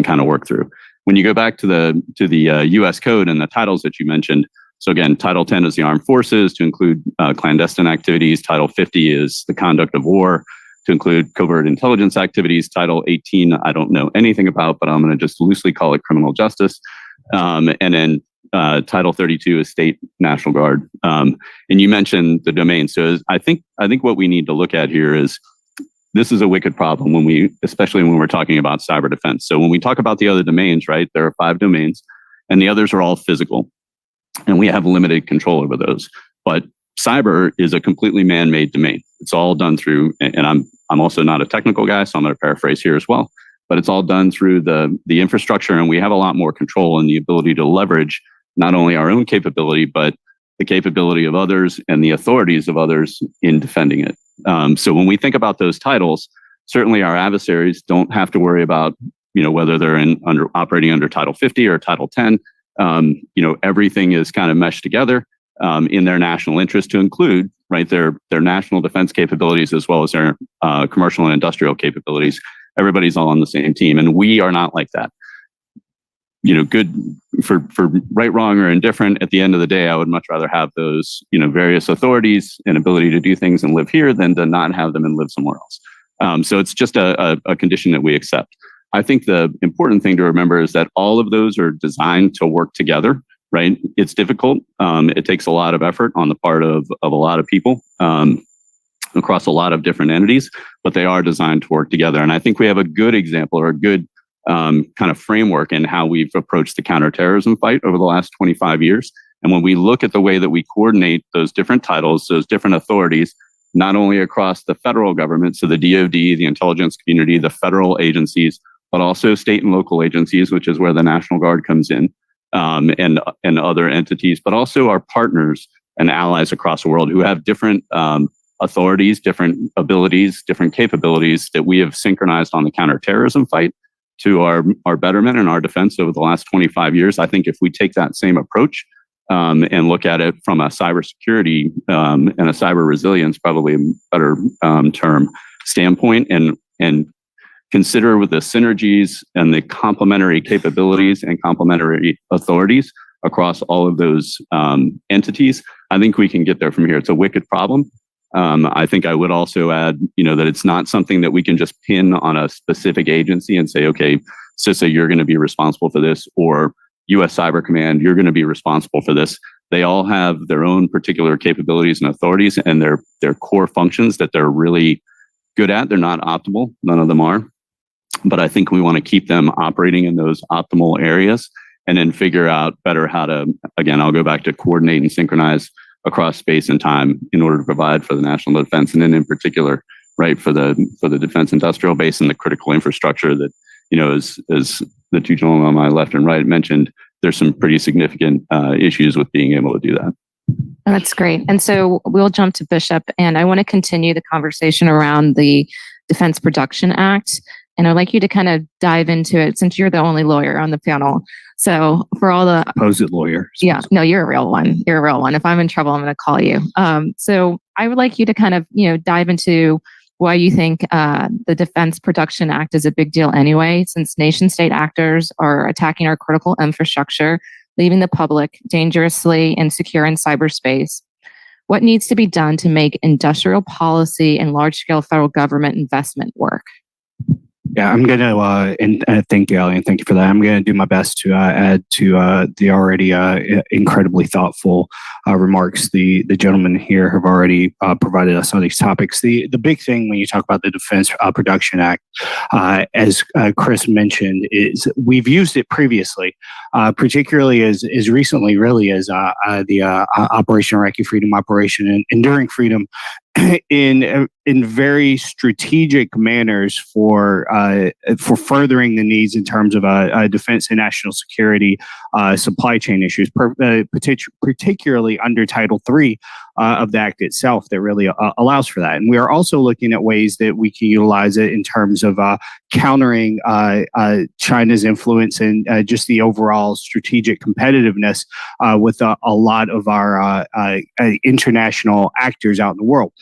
kind of work through. When you go back to the U.S. code and the titles that you mentioned, so again, Title 10 is the armed forces to include clandestine activities. Title 50 is the conduct of war to include covert intelligence activities. Title 18, I don't know anything about, but I'm going to just loosely call it criminal justice. And then Title 32 is State National Guard. And you mentioned the domain. So I think what we need to look at here is this is a wicked problem especially when we're talking about cyber defense. So when we talk about the other domains, right, there are 5 domains and the others are all physical and we have limited control over those. But cyber is a completely man-made domain. It's all done through, and I'm also not a technical guy, so I'm going to paraphrase here as well, but it's all done through the infrastructure, and we have a lot more control and the ability to leverage not only our own capability, but the capability of others and the authorities of others in defending it. So when we think about those titles, certainly our adversaries don't have to worry about, whether they're operating under Title 50 or Title 10. Everything is kind of meshed together in their national interest to include, right, their national defense capabilities as well as their commercial and industrial capabilities. Everybody's all on the same team, and we are not like that. Good for right, wrong, or indifferent. At the end of the day, I would much rather have those, various authorities and ability to do things and live here than to not have them and live somewhere else. So it's just a condition that we accept. I think the important thing to remember is that all of those are designed to work together, right? It's difficult. It takes a lot of effort on the part of a lot of people across a lot of different entities, but they are designed to work together. And I think we have a good example or a good kind of framework in how we've approached the counterterrorism fight over the last 25 years. And when we look at the way that we coordinate those different titles, those different authorities, not only across the federal government, so the DoD, the intelligence community, the federal agencies, but also state and local agencies, which is where the National Guard comes in, and other entities, but also our partners and allies across the world who have different authorities, different abilities, different capabilities that we have synchronized on the counterterrorism fight to our betterment and our defense over the last 25 years. I think if we take that same approach and look at it from a cybersecurity and a cyber resilience, probably a better term standpoint and consider with the synergies and the complementary capabilities and complementary authorities across all of those entities, I think we can get there from here. It's a wicked problem. I think I would also add, that it's not something that we can just pin on a specific agency and say, okay, CISA, you're going to be responsible for this, or U.S. Cyber Command, you're going to be responsible for this. They all have their own particular capabilities and authorities and their core functions that they're really good at. They're not optimal. None of them are. But I think we want to keep them operating in those optimal areas and then figure out better how to, again, I'll go back to coordinate and synchronize across space and time in order to provide for the national defense. And then in particular, right, for the defense industrial base and the critical infrastructure that, as the two gentlemen on my left and right mentioned, there's some pretty significant issues with being able to do that. That's great. And so we'll jump to Bishop, and I want to continue the conversation around the Defense Production Act. And I'd like you to kind of dive into it since you're the only lawyer on the panel. So for all the Opposite lawyer. Yeah, no, you're a real one. You're a real one. If I'm in trouble, I'm going to call you. So I would like you to kind of, dive into why you think the Defense Production Act is a big deal anyway, since nation state actors are attacking our critical infrastructure, leaving the public dangerously insecure in cyberspace. What needs to be done to make industrial policy and large-scale federal government investment work? Yeah, I'm going to, and thank you, Ali, and thank you for that. I'm going to do my best to add to the already incredibly thoughtful remarks the gentlemen here have already provided us on these topics. The big thing when you talk about the Defense Production Act, as Chris mentioned, is we've used it previously, particularly as recently, really, as the Operation Iraqi Freedom Operation and Enduring Freedom, in very strategic manners for furthering the needs in terms of defense and national security supply chain issues, particularly under Title III of the Act itself, that really allows for that. And we are also looking at ways that we can utilize it in terms of countering China's influence and just the overall strategic competitiveness with a lot of our international actors out in the world.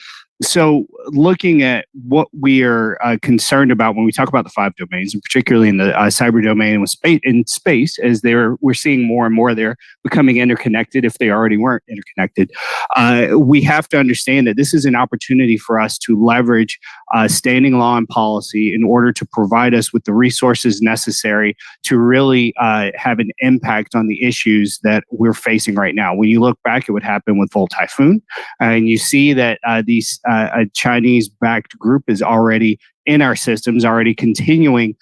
So looking at what we are concerned about when we talk about the 5 domains, and particularly in the cyber domain and space, as we're seeing more and more they're becoming interconnected if they already weren't interconnected. We have to understand that this is an opportunity for us to leverage standing law and policy in order to provide us with the resources necessary to really have an impact on the issues that we're facing right now. When you look back at what happened with Volt Typhoon, and you see that these a Chinese-backed group is already in our systems, already continuing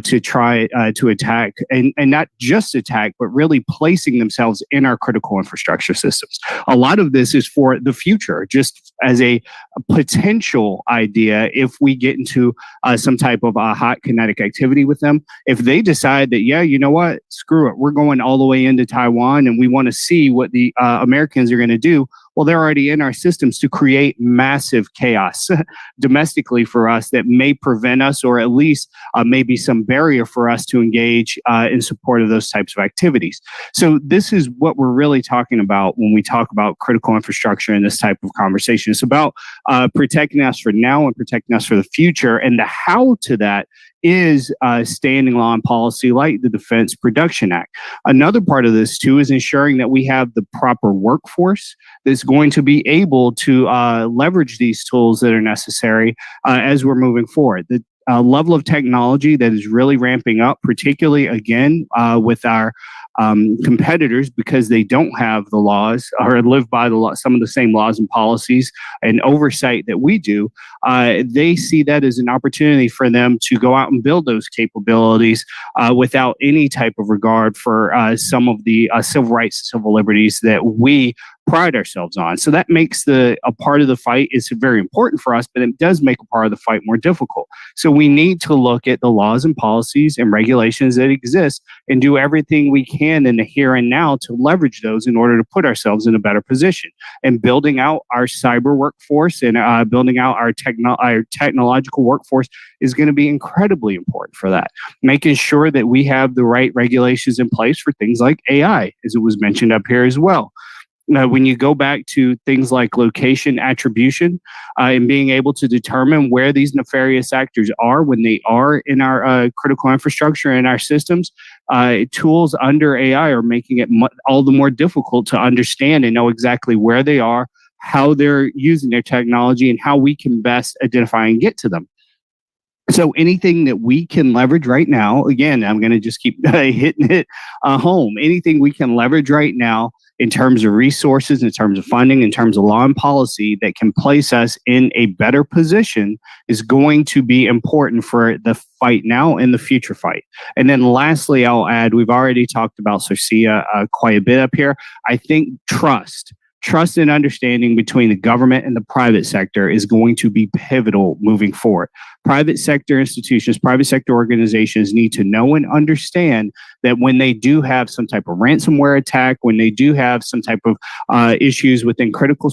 to try to attack, and not just attack, but really placing themselves in our critical infrastructure systems. A lot of this is for the future, just as a potential idea if we get into some type of hot kinetic activity with them. If they decide that, yeah, you know what, screw it, we're going all the way into Taiwan and we want to see what the Americans are going to do, well, they're already in our systems to create massive chaos domestically for us that may prevent us, or at least maybe some barrier for us to engage in support of those types of activities. So this is what we're really talking about when we talk about critical infrastructure in this type of conversation. It's about protecting us for now and protecting us for the future. And the how to that is standing law and policy like the Defense Production Act. Another part of this, too, is ensuring that we have the proper workforce that's going to be able to leverage these tools that are necessary as we're moving forward. The level of technology that is really ramping up, particularly, again, with our competitors, because they don't have the laws or live by the law, some of the same laws and policies and oversight that we do. They see that as an opportunity for them to go out and build those capabilities without any type of regard for some of the civil rights, civil liberties that we pride ourselves on. So that makes a part of the fight is very important for us, but it does make a part of the fight more difficult. So we need to look at the laws and policies and regulations that exist and do everything we can in the here and now to leverage those in order to put ourselves in a better position. And building out our cyber workforce and building out our technological workforce is going to be incredibly important for that. Making sure that we have the right regulations in place for things like AI, as it was mentioned up here as well. when you go back to things like location attribution and being able to determine where these nefarious actors are when they are in our critical infrastructure and our systems, tools under AI are making it all the more difficult to understand and know exactly where they are, how they're using their technology, and how we can best identify and get to them. So anything that we can leverage right now, again, I'm going to just keep hitting it home. Anything we can leverage right now in terms of resources, in terms of funding, in terms of law and policy that can place us in a better position is going to be important for the fight now and the future fight. And then lastly, I'll add, we've already talked about CISA quite a bit up here. I think trust and understanding between the government and the private sector is going to be pivotal moving forward. Private sector institutions, private sector organizations need to know and understand that when they do have some type of ransomware attack, when they do have some type of issues within critical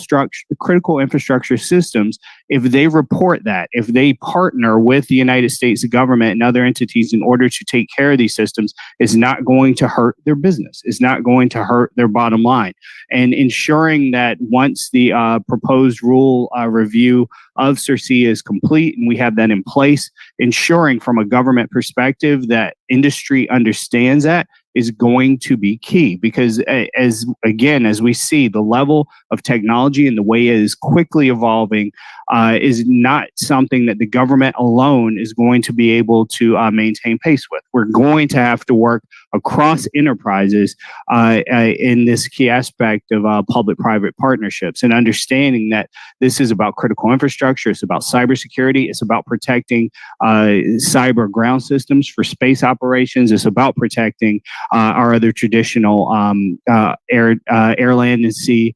infrastructure systems, if they report that, if they partner with the United States government and other entities in order to take care of these systems, it's not going to hurt their business. It's not going to hurt their bottom line. And ensuring that once the proposed rule review of CIRCIA is complete and we have that in place, ensuring from a government perspective that industry understands that is going to be key, because as we see the level of technology and the way it is quickly evolving is not something that the government alone is going to be able to maintain pace with. We're going to have to work across enterprises in this key aspect of public-private partnerships and understanding that this is about critical infrastructure, it's about cybersecurity, it's about protecting cyber ground systems for space operations, it's about protecting our other traditional air, land, and sea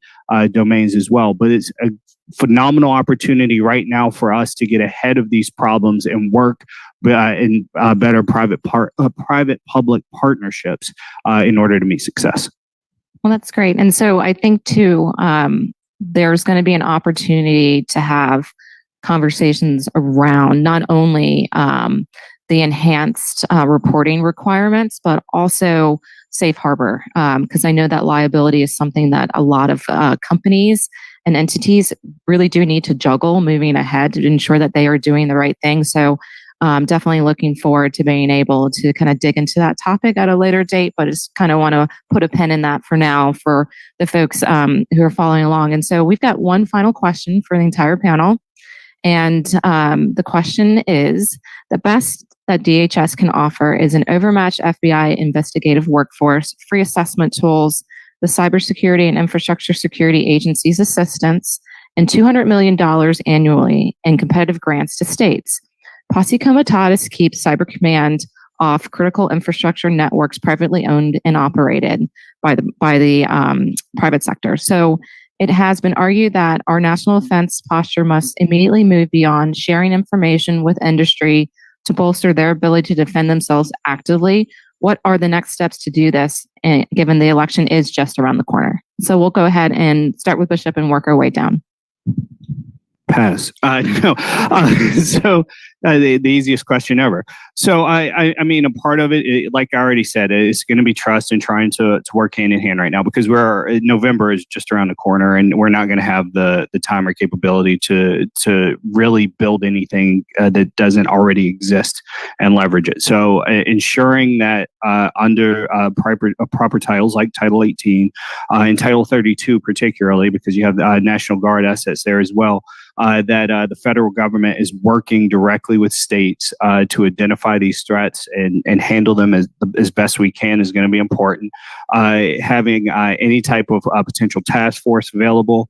domains as well. But it's a phenomenal opportunity right now for us to get ahead of these problems and work in better private-public partnerships in order to meet success. Well, that's great. And so I think too, there's going to be an opportunity to have conversations around not only the enhanced reporting requirements, but also safe harbor. Because I know that liability is something that a lot of companies and entities really do need to juggle moving ahead to ensure that they are doing the right thing. So definitely looking forward to being able to kind of dig into that topic at a later date, but just kind of want to put a pin in that for now for the folks who are following along. And so we've got one final question for the entire panel. And the question is, the best that DHS can offer is an overmatched FBI investigative workforce, free assessment tools, the Cybersecurity and Infrastructure Security Agency's assistance, and $200 million annually in competitive grants to states. Posse Comitatus keeps Cyber Command off critical infrastructure networks privately owned and operated by the private sector. So it has been argued that our national defense posture must immediately move beyond sharing information with industry to bolster their ability to defend themselves actively. What are the next steps to do this, given the election is just around the corner? So we'll go ahead and start with Bishop and work our way down. Pass. No. So the easiest question ever. So I mean, a part of it, like I already said, it's going to be trust and trying to work hand in hand right now, because November is just around the corner, and we're not going to have the time or capability to really build anything that doesn't already exist and leverage it. So ensuring that under proper titles like Title 18 and Title 32 particularly, because you have National Guard assets there as well, that the federal government is working directly with states to identify these threats and handle them as best we can is going to be important. Having any type of potential task force available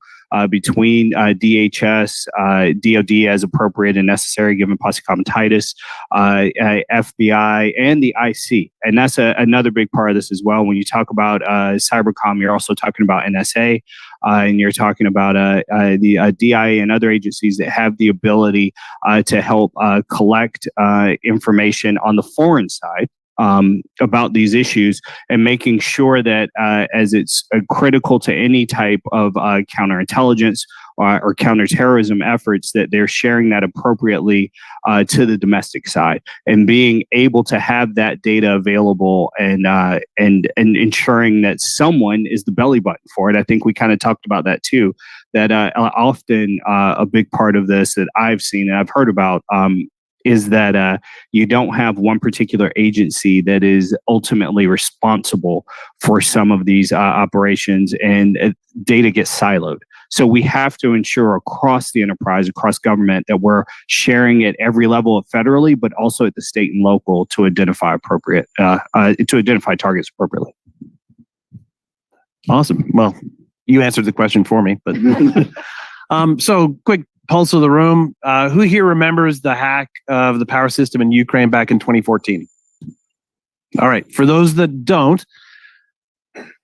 between DHS, DOD as appropriate and necessary given Posse Comitatus, FBI, and the IC. And that's another big part of this as well. When you talk about cybercom, you're also talking about NSA, and you're talking about the DIA and other agencies that have the ability to help collect information on the foreign side about these issues, and making sure that as it's critical to any type of counterintelligence or counterterrorism efforts, that they're sharing that appropriately to the domestic side, and being able to have that data available and ensuring that someone is the belly button for it. I think we kind of talked about that too, that often a big part of this that I've seen and I've heard about is that you don't have one particular agency that is ultimately responsible for some of these operations, and data gets siloed. So we have to ensure across the enterprise, across government, that we're sharing at every level federally, but also at the state and local to identify targets appropriately. Awesome. Well, you answered the question for me, but so quick pulse of the room. Who here remembers the hack of the power system in Ukraine back in 2014? All right. For those that don't,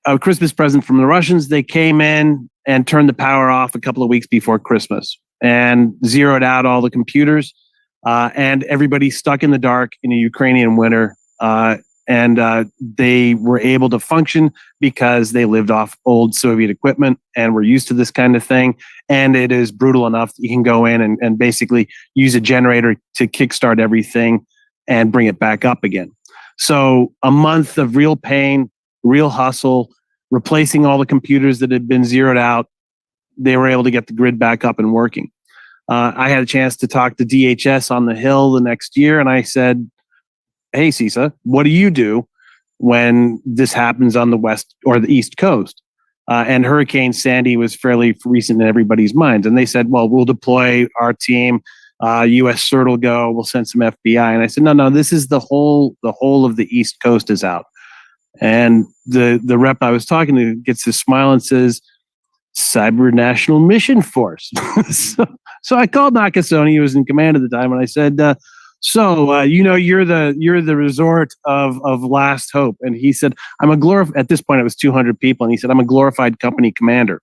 a Christmas present from the Russians, they came in and turned the power off a couple of weeks before Christmas and zeroed out all the computers, and everybody stuck in the dark in a Ukrainian winter. And they were able to function because they lived off old Soviet equipment and were used to this kind of thing. And it is brutal enough that you can go in and basically use a generator to kickstart everything and bring it back up again. So a month of real pain, real hustle, replacing all the computers that had been zeroed out. They were able to get the grid back up and working. I had a chance to talk to DHS on the Hill the next year, and I said, hey, CISA, what do you do when this happens on the West or the East Coast? And Hurricane Sandy was fairly recent in everybody's minds. And they said, well, we'll deploy our team. US CERT will go. We'll send some FBI. And I said, no, this is the whole of the East Coast is out. And the rep I was talking to gets this smile and says, Cyber National Mission Force. So I called Nakasone, who was in command at the time, and I said, you're the resort of last hope. And he said, at this point it was 200 people. And he said, I'm a glorified company commander.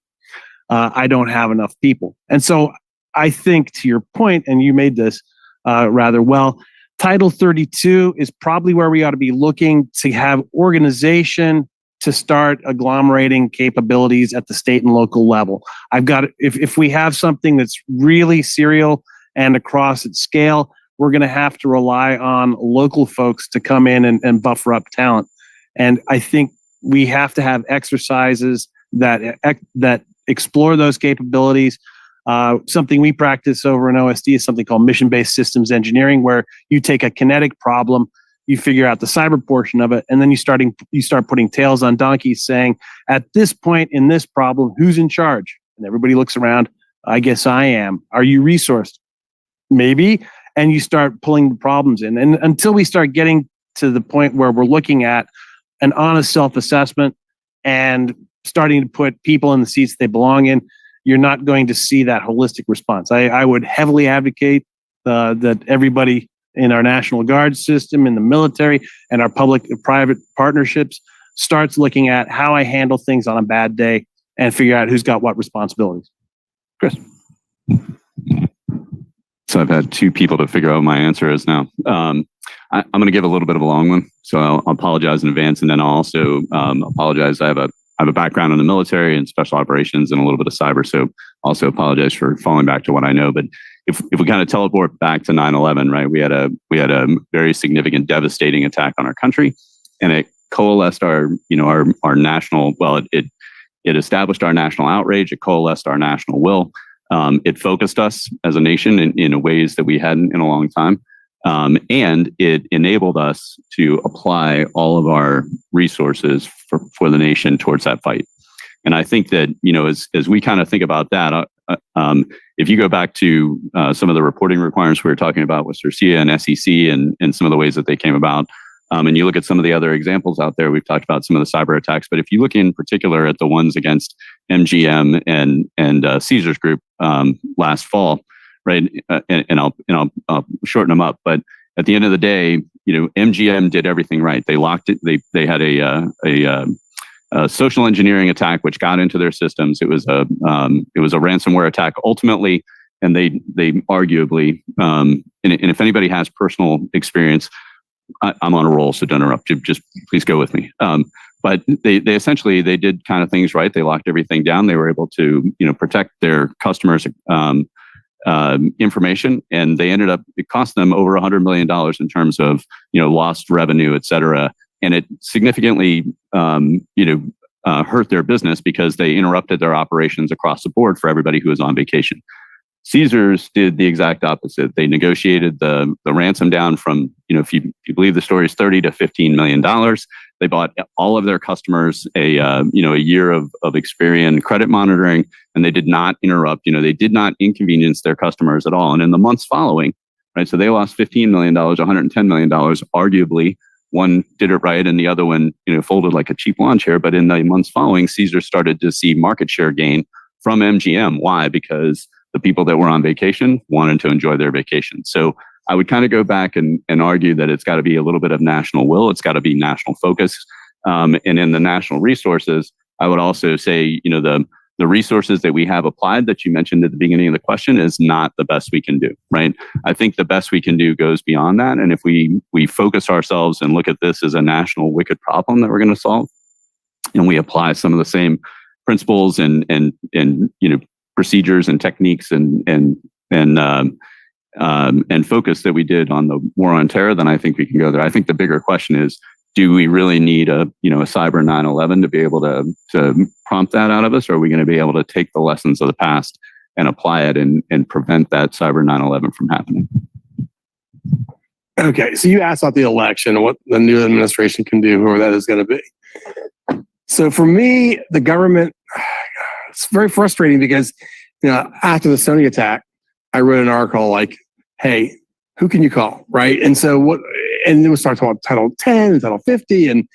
I don't have enough people. And so I think, to your point, and you made this rather well, Title 32 is probably where we ought to be looking to have organization to start agglomerating capabilities at the state and local level. If we have something that's really serial and across its scale, we're going to have to rely on local folks to come in and buffer up talent. And I think we have to have exercises that explore those capabilities. Something we practice over in OSD is something called mission-based systems engineering, where you take a kinetic problem, you figure out the cyber portion of it, and then you start putting tails on donkeys, saying, at this point in this problem, who's in charge? And everybody looks around. I guess I am. Are you resourced? Maybe. And you start pulling the problems in. And until we start getting to the point where we're looking at an honest self-assessment and starting to put people in the seats they belong in, you're not going to see that holistic response. I would heavily advocate that everybody in our National Guard system, in the military, and our public-private partnerships starts looking at how I handle things on a bad day and figure out who's got what responsibilities. Chris. So I've had two people to figure out what my answer is now. I'm going to give a little bit of a long one, so I'll apologize in advance, and then I'll also apologize. I have a background in the military and special operations and a little bit of cyber, so also apologize for falling back to what I know. But if we kind of teleport back to 9/11, right? We had a very significant, devastating attack on our country, and it coalesced our national. Well, it established our national outrage. It coalesced our national will. It focused us as a nation in ways that we hadn't in a long time. And it enabled us to apply all of our resources for the nation towards that fight. And I think that, as we kind of think about that, if you go back to some of the reporting requirements we were talking about with CIRCIA and SEC and some of the ways that they came about, and you look at some of the other examples out there, we've talked about some of the cyber attacks, but if you look in particular at the ones against MGM and Caesars Group last fall, right? And I'll shorten them up, but at the end of the day, MGM did everything right. They locked it. They had a social engineering attack which got into their systems. It was a ransomware attack ultimately, and they arguably and if anybody has personal experience, I'm on a roll, so don't interrupt. Just please go with me. but they essentially they did kind of things right. They locked everything down. They were able to protect their customers' information, and they ended up, it cost them over $100 million in terms of lost revenue, et cetera, and it significantly hurt their business because they interrupted their operations across the board for everybody who was on vacation. Caesars did the exact opposite. They negotiated the ransom down from, if you believe the story, is $30 to $15 million. They bought all of their customers a year of Experian credit monitoring, and they did not interrupt, they did not inconvenience their customers at all. And in the months following, right, so they lost $15 million, $110 million, arguably. One did it right and the other one, folded like a cheap lawn chair. But in the months following, Caesars started to see market share gain from MGM. Why? Because the people that were on vacation wanted to enjoy their vacation. So I would kind of go back and argue that it's got to be a little bit of national will. It's got to be national focus. And in the national resources, I would also say, the resources that we have applied that you mentioned at the beginning of the question is not the best we can do, right? I think the best we can do goes beyond that. And if we focus ourselves and look at this as a national wicked problem that we're going to solve, and we apply some of the same principles and procedures and techniques and focus that we did on the war on terror, then I think we can go there. I think the bigger question is, do we really need a cyber 9/11 to be able to prompt that out of us? Or are we going to be able to take the lessons of the past and apply it and prevent that cyber 9/11 from happening? Okay, so you asked about the election and what the new administration can do, whoever that is going to be. So for me, the government, it's very frustrating because, after the Sony attack, I wrote an article like, hey, who can you call, right? And so and it was talking about Title 10 and Title 50 and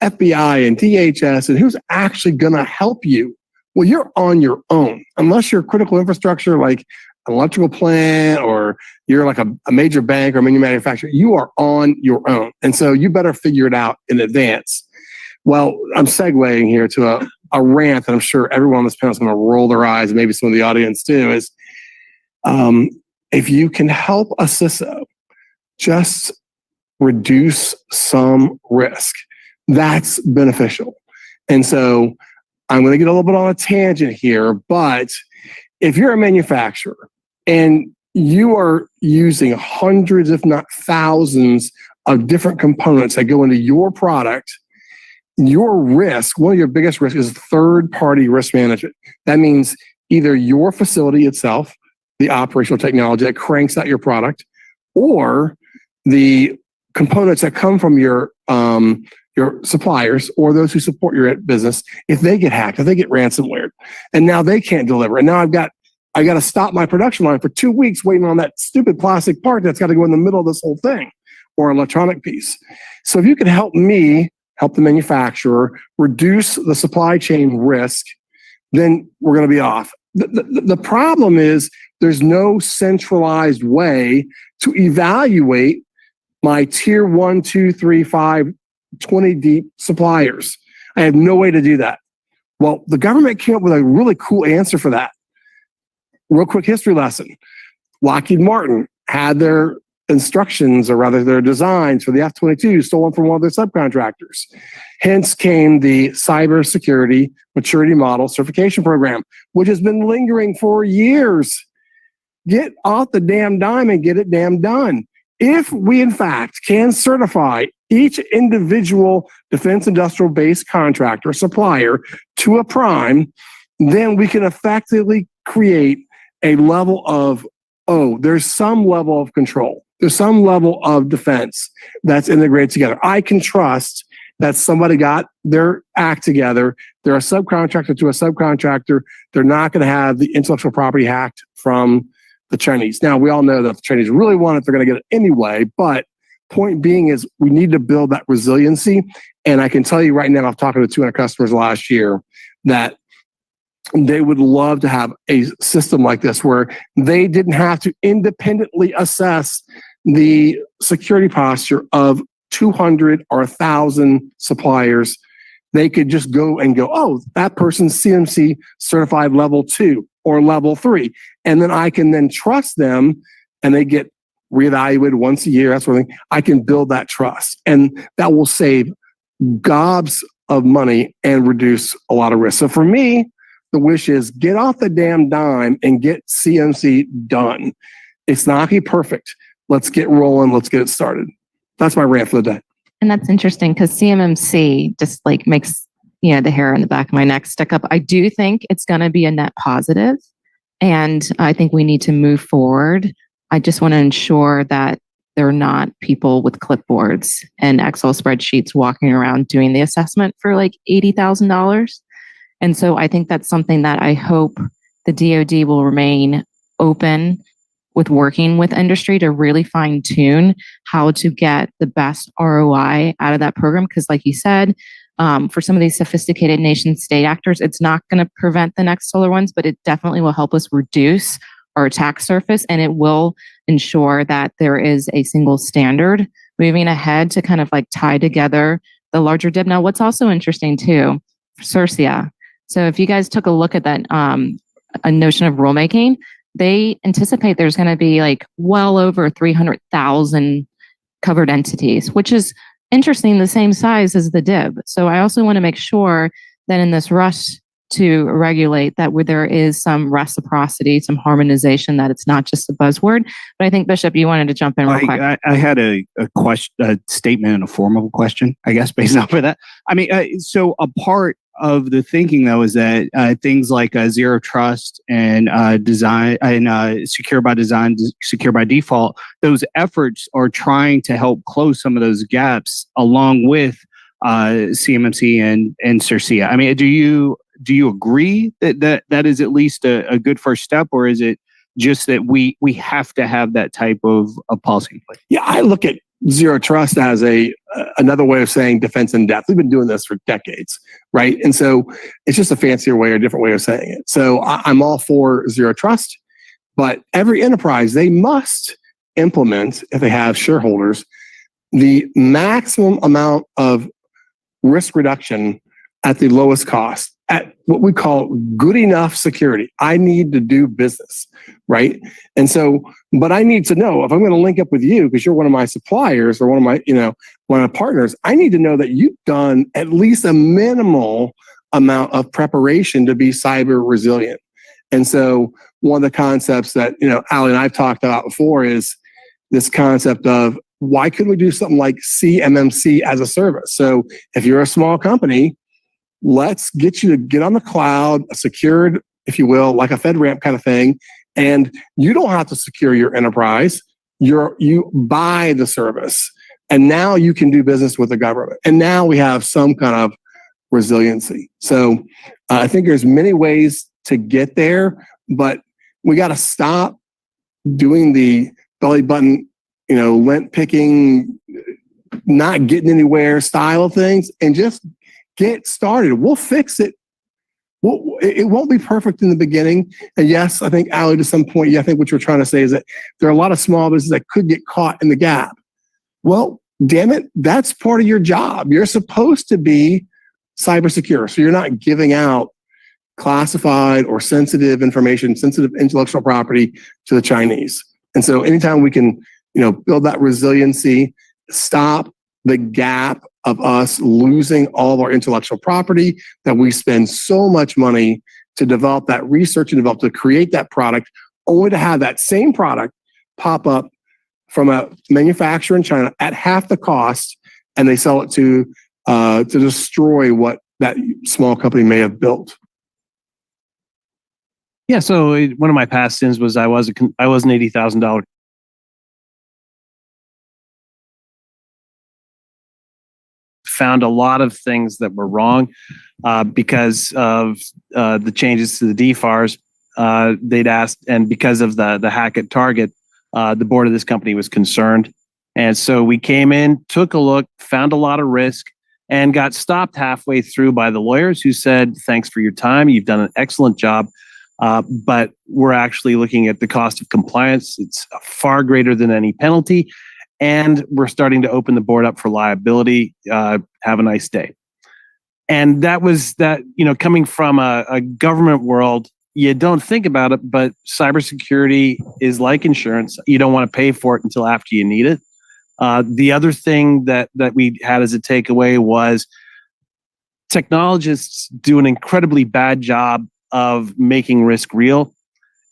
FBI and DHS and who's actually going to help you. Well, you're on your own. Unless you're critical infrastructure like an electrical plant or you're like a major bank or a mini manufacturer, you are on your own. And so you better figure it out in advance. Well, I'm segueing here to a rant that I'm sure everyone on this panel is going to roll their eyes, and maybe some of the audience too, is if you can help a CISO just reduce some risk, that's beneficial. And so I'm going to get a little bit on a tangent here, but if you're a manufacturer and you are using hundreds, if not thousands, of different components that go into your product, your risk, one of your biggest risks is third-party risk management. That means either your facility itself, the operational technology that cranks out your product, or the components that come from your suppliers or those who support your business. If they get hacked, if they get ransomware, and now they can't deliver, and now I got to stop my production line for 2 weeks waiting on that stupid plastic part that's got to go in the middle of this whole thing, or electronic piece. So if you could help me help the manufacturer reduce the supply chain risk, then we're going to be off. The problem is there's no centralized way to evaluate my tier 1, 2, 3, 5, 20 deep suppliers. I have no way to do that. Well, the government came up with a really cool answer for that. Real quick history lesson. Lockheed Martin had their instructions, or rather their designs for the F-22 stolen from one of their subcontractors. Hence came the Cybersecurity Maturity Model Certification Program, which has been lingering for years. Get off the damn dime and get it damn done. If we, in fact, can certify each individual defense industrial base contractor, supplier to a prime, then we can effectively create a level of, there's some level of control. There's some level of defense that's integrated together. I can trust that somebody got their act together. They're a subcontractor to a subcontractor. They're not going to have the intellectual property hacked from the Chinese. Now, we all know that if the Chinese really want it, they're going to get it anyway. But point being is we need to build that resiliency. And I can tell you right now, I've talked to 200 customers last year that they would love to have a system like this where they didn't have to independently assess the security posture of 200 or 1,000 suppliers. They could just go, that person's CMC certified level 2 or level 3. And then I can then trust them, and they get reevaluated once a year. That's one thing. I can build that trust, and that will save gobs of money and reduce a lot of risk. So for me, the wish is get off the damn dime and get CMC done. It's not gonna be perfect. Let's get rolling. Let's get it started. That's my rant for the day. And that's interesting because CMMC just like makes, the hair on the back of my neck stick up. I do think it's going to be a net positive, and I think we need to move forward. I just want to ensure that they're not people with clipboards and Excel spreadsheets walking around doing the assessment for like $80,000. And so I think that's something that I hope the DoD will remain open with working with industry to really fine tune how to get the best ROI out of that program. Because like you said, for some of these sophisticated nation state actors, it's not going to prevent the next SolarWinds, but it definitely will help us reduce our attack surface, and it will ensure that there is a single standard moving ahead to kind of like tie together the larger DIB. Now, what's also interesting too, CIRSA. So if you guys took a look at that a notion of rulemaking, they anticipate there's going to be like well over 300,000 covered entities, which is interesting, the same size as the DIB. So I also want to make sure that in this rush to regulate that where there is some reciprocity, some harmonization, that it's not just a buzzword. But I think, Bishop, you wanted to jump in real quick. I had a question, a statement and a formal question, I guess, based off of that. I mean, so a part of the thinking, though, is that things like zero trust and design and secure by design, secure by default, those efforts are trying to help close some of those gaps along with CMMC and CIRSA. I mean, do you agree that is at least a good first step, or is it just that we have to have that type of policy in place? Yeah, I look at zero trust as another way of saying defense in depth. We've been doing this for decades, right? And so it's just a fancier way or a different way of saying it. So I'm all for zero trust, but every enterprise, they must implement, if they have shareholders, the maximum amount of risk reduction at the lowest cost, at what we call good enough security. I need to do business, right? And so, but I need to know if I'm going to link up with you because you're one of my suppliers or one of my, one of my partners, I need to know that you've done at least a minimal amount of preparation to be cyber resilient. And so one of the concepts that, Ali and I've talked about before is this concept of why couldn't we do something like CMMC as a service? So if you're a small company, let's get you to get on the cloud, a secured, if you will, like a FedRAMP kind of thing. And you don't have to secure your enterprise. You buy the service. And now you can do business with the government. And now we have some kind of resiliency. So I think there's many ways to get there, but we got to stop doing the belly button, lint picking, not getting anywhere style of things, and just get started. We'll fix it. It won't be perfect in the beginning. And yes, I think, Ali, to some point, I think what you're trying to say is that there are a lot of small businesses that could get caught in the gap. Well, damn it, that's part of your job. You're supposed to be cyber secure. So you're not giving out classified or sensitive information, sensitive intellectual property to the Chinese. And so anytime we can, build that resiliency, stop the gap of us losing all of our intellectual property that we spend so much money to develop that research and develop to create that product, only to have that same product pop up from a manufacturer in China at half the cost, and they sell it to destroy what that small company may have built. Yeah. So one of my past sins was I was an $80,000. Found a lot of things that were wrong because of the changes to the DFARS. They'd asked, and because of the hack at Target, the board of this company was concerned. And so we came in, took a look, found a lot of risk, and got stopped halfway through by the lawyers who said, thanks for your time. You've done an excellent job. But we're actually looking at the cost of compliance. It's far greater than any penalty. And we're starting to open the board up for liability. Have a nice day. And that was that, coming from a government world, you don't think about it, but cybersecurity is like insurance. You don't want to pay for it until after you need it. The other thing that we had as a takeaway was technologists do an incredibly bad job of making risk real.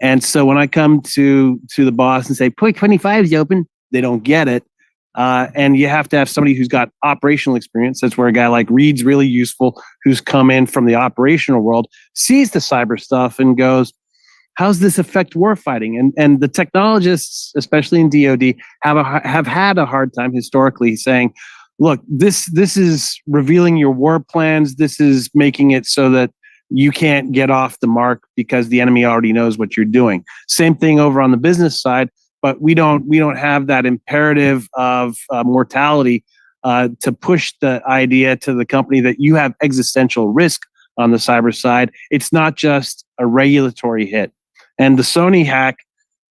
And so when I come to the boss and say, Quick 25 is open, they don't get it. And you have to have somebody who's got operational experience. That's where a guy like Reed's really useful, who's come in from the operational world, sees the cyber stuff and goes, how's this affect warfighting? And the technologists, especially in DoD, have had a hard time historically saying, look, this is revealing your war plans. This is making it so that you can't get off the mark because the enemy already knows what you're doing. Same thing over on the business side, but we don't have that imperative of mortality to push the idea to the company that you have existential risk on the cyber side. It's not just a regulatory hit. And the Sony hack,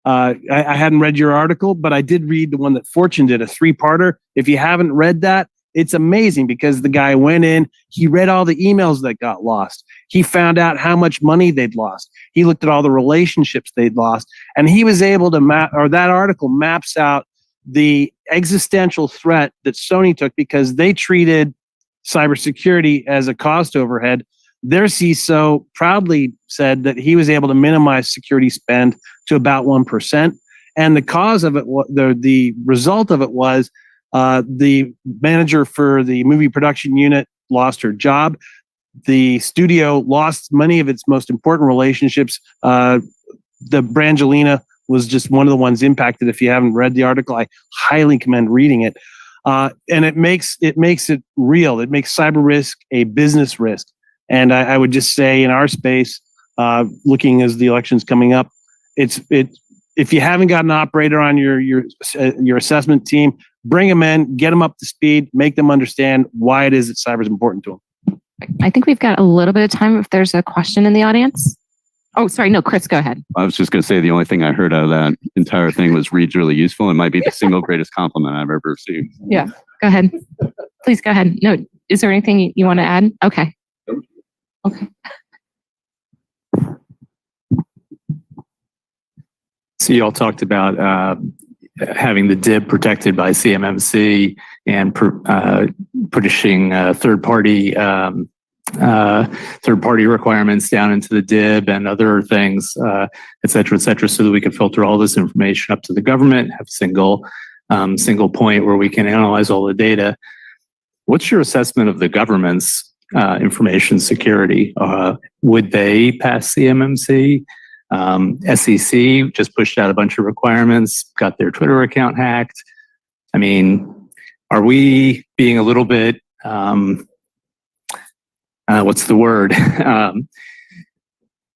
I hadn't read your article, but I did read the one that Fortune did, a 3-parter. If you haven't read that, it's amazing because the guy went in, he read all the emails that got lost. He found out how much money they'd lost. He looked at all the relationships they'd lost, and he was able to that article maps out the existential threat that Sony took because they treated cybersecurity as a cost overhead. Their CISO proudly said that he was able to minimize security spend to about 1%. And the cause of it, the result of it was the manager for the movie production unit lost her job. The studio lost many of its most important relationships. The Brangelina was just one of the ones impacted. If you haven't read the article, I highly commend reading it. And it makes it real. It makes cyber risk a business risk. And I would just say in our space, looking as the election's coming up, if you haven't got an operator on your assessment team, bring them in, get them up to speed, make them understand why it is that cyber is important to them. I think we've got a little bit of time if there's a question in the audience. Oh, sorry. No, Chris, go ahead. I was just going to say the only thing I heard out of that entire thing was Reed's really useful and might be the single greatest compliment I've ever received. Yeah, go ahead. Please go ahead. No, is there anything you want to add? Okay. Okay. So you all talked about having the DIB protected by CMMC and pushing third-party requirements down into the DIB and other things, et cetera, so that we can filter all this information up to the government, have a single point where we can analyze all the data. What's your assessment of the government's information security? Would they pass CMMC? SEC just pushed out a bunch of requirements, got their Twitter account hacked. I mean, are we being a little bit, what's the word?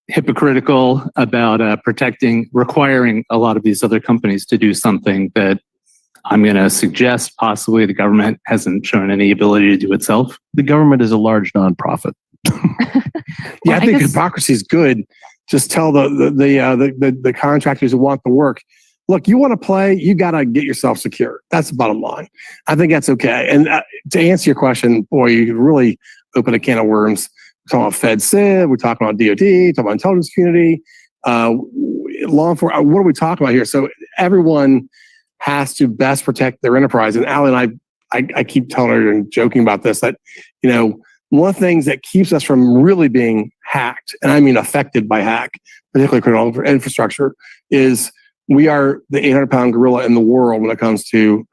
Hypocritical about requiring a lot of these other companies to do something that I'm going to suggest possibly the government hasn't shown any ability to do itself? The government is a large nonprofit. Yeah, I think hypocrisy is good. Just tell the contractors who want the work, look, you want to play, you got to get yourself secure. That's the bottom line. I think that's okay. And to answer your question, boy, you could really open a can of worms. We're talking about FedCiv, we're talking about DoD, talking about intelligence community, law enforcement. What are we talking about here? So everyone has to best protect their enterprise. And Allie and I keep telling her and joking about this, that, one of the things that keeps us from really being hacked, and I mean affected by hack, particularly critical infrastructure, is we are the 800-pound gorilla in the world when it comes to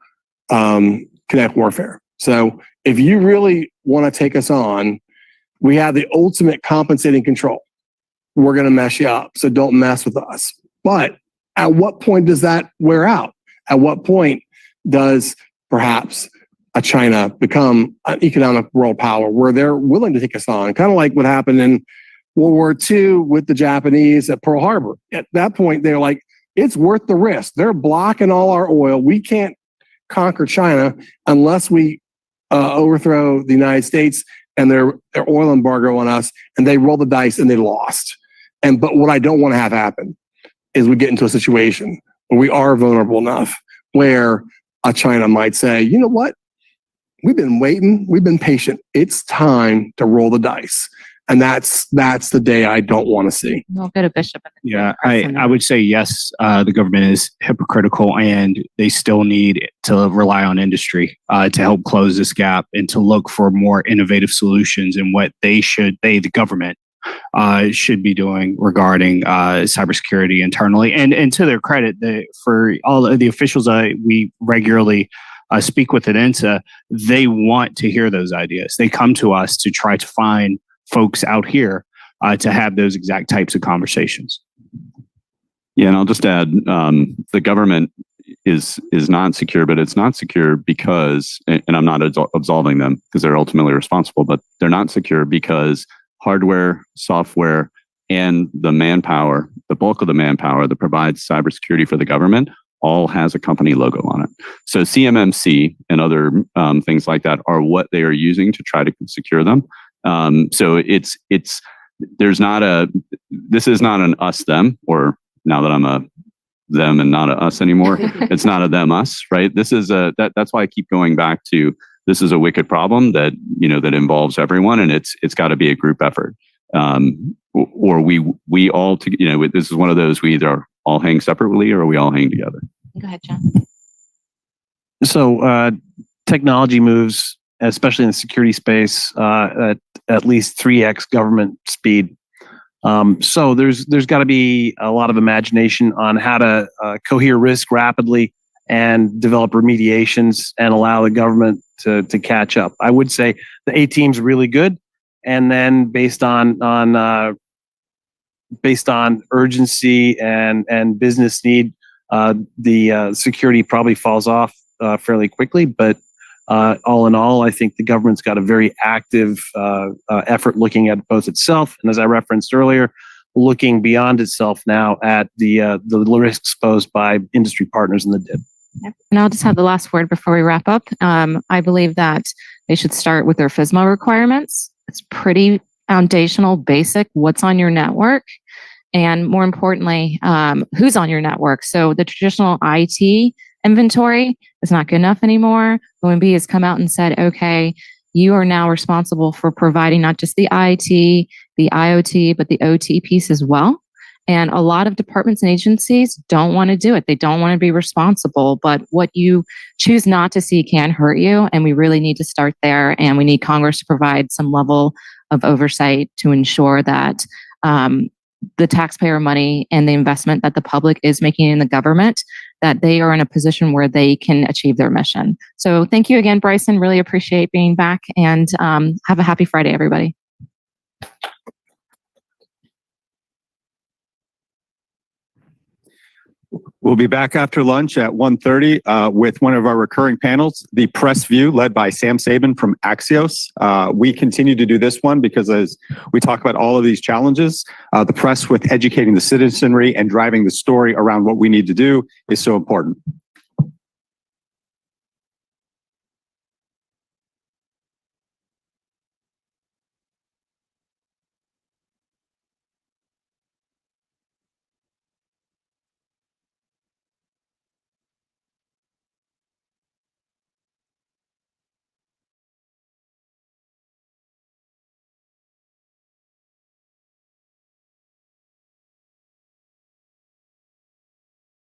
kinetic warfare. So if you really want to take us on, we have the ultimate compensating control. We're going to mess you up, so don't mess with us. But at what point does that wear out? At what point does perhaps a China become an economic world power where they're willing to take us on? Kind of like what happened in World War II with the Japanese at Pearl Harbor. At that point, they're like, it's worth the risk. They're blocking all our oil. We can't conquer China unless we overthrow the United States and their oil embargo on us. And they rolled the dice and they lost. But what I don't want to have happen is we get into a situation where we are vulnerable enough where a China might say, you know what? We've been waiting. We've been patient. It's time to roll the dice. And that's the day I don't want to see. We'll go to Bishop. Yeah, I would say yes, the government is hypocritical and they still need to rely on industry to help close this gap and to look for more innovative solutions and what the government, should be doing regarding cybersecurity internally. And to their credit, for all of the officials we regularly speak with at INSA, they want to hear those ideas. They come to us to try to find folks out here to have those exact types of conversations. Yeah, and I'll just add, the government is not secure, but it's not secure because, and I'm not absolving them because they're ultimately responsible, but they're not secure because hardware, software, and the manpower, the bulk of the manpower that provides cybersecurity for the government all has a company logo on it. So CMMC and other things like that are what they are using to try to secure them. So this is not an us them, or now that I'm a them and not a us anymore, it's not a them us, right? This is that's why I keep going back to, this is a wicked problem that, that involves everyone, and it's got to be a group effort. Or we all, this is one of those, we either all hang separately or we all hang together. Go ahead, John. So technology moves, especially in the security space, at least 3x government speed. So there's got to be a lot of imagination on how to cohere risk rapidly and develop remediations and allow the government to catch up. I would say the A team's really good, and then based on urgency and business need, the security probably falls off fairly quickly. But all in all, I think the government's got a very active effort looking at both itself and, as I referenced earlier, looking beyond itself now at the risks posed by industry partners in the DIB. Yep. And I'll just have the last word before we wrap up. I believe that they should start with their FSMA requirements. It's pretty foundational, basic, what's on your network, and more importantly, who's on your network. So the traditional IT inventory is not good enough anymore. OMB has come out and said, okay, you are now responsible for providing not just the IT, the IoT, but the OT piece as well. And a lot of departments and agencies don't want to do it. They don't want to be responsible, but what you choose not to see can hurt you. And we really need to start there. And we need Congress to provide some level of oversight to ensure that the taxpayer money and the investment that the public is making in the government, that they are in a position where they can achieve their mission. So thank you again, Bryson. Really appreciate being back, and have a happy Friday, everybody. We'll be back after lunch at 1:30 with one of our recurring panels, the Press View, led by Sam Sabin from Axios. We continue to do this one because as we talk about all of these challenges, the press with educating the citizenry and driving the story around what we need to do is so important.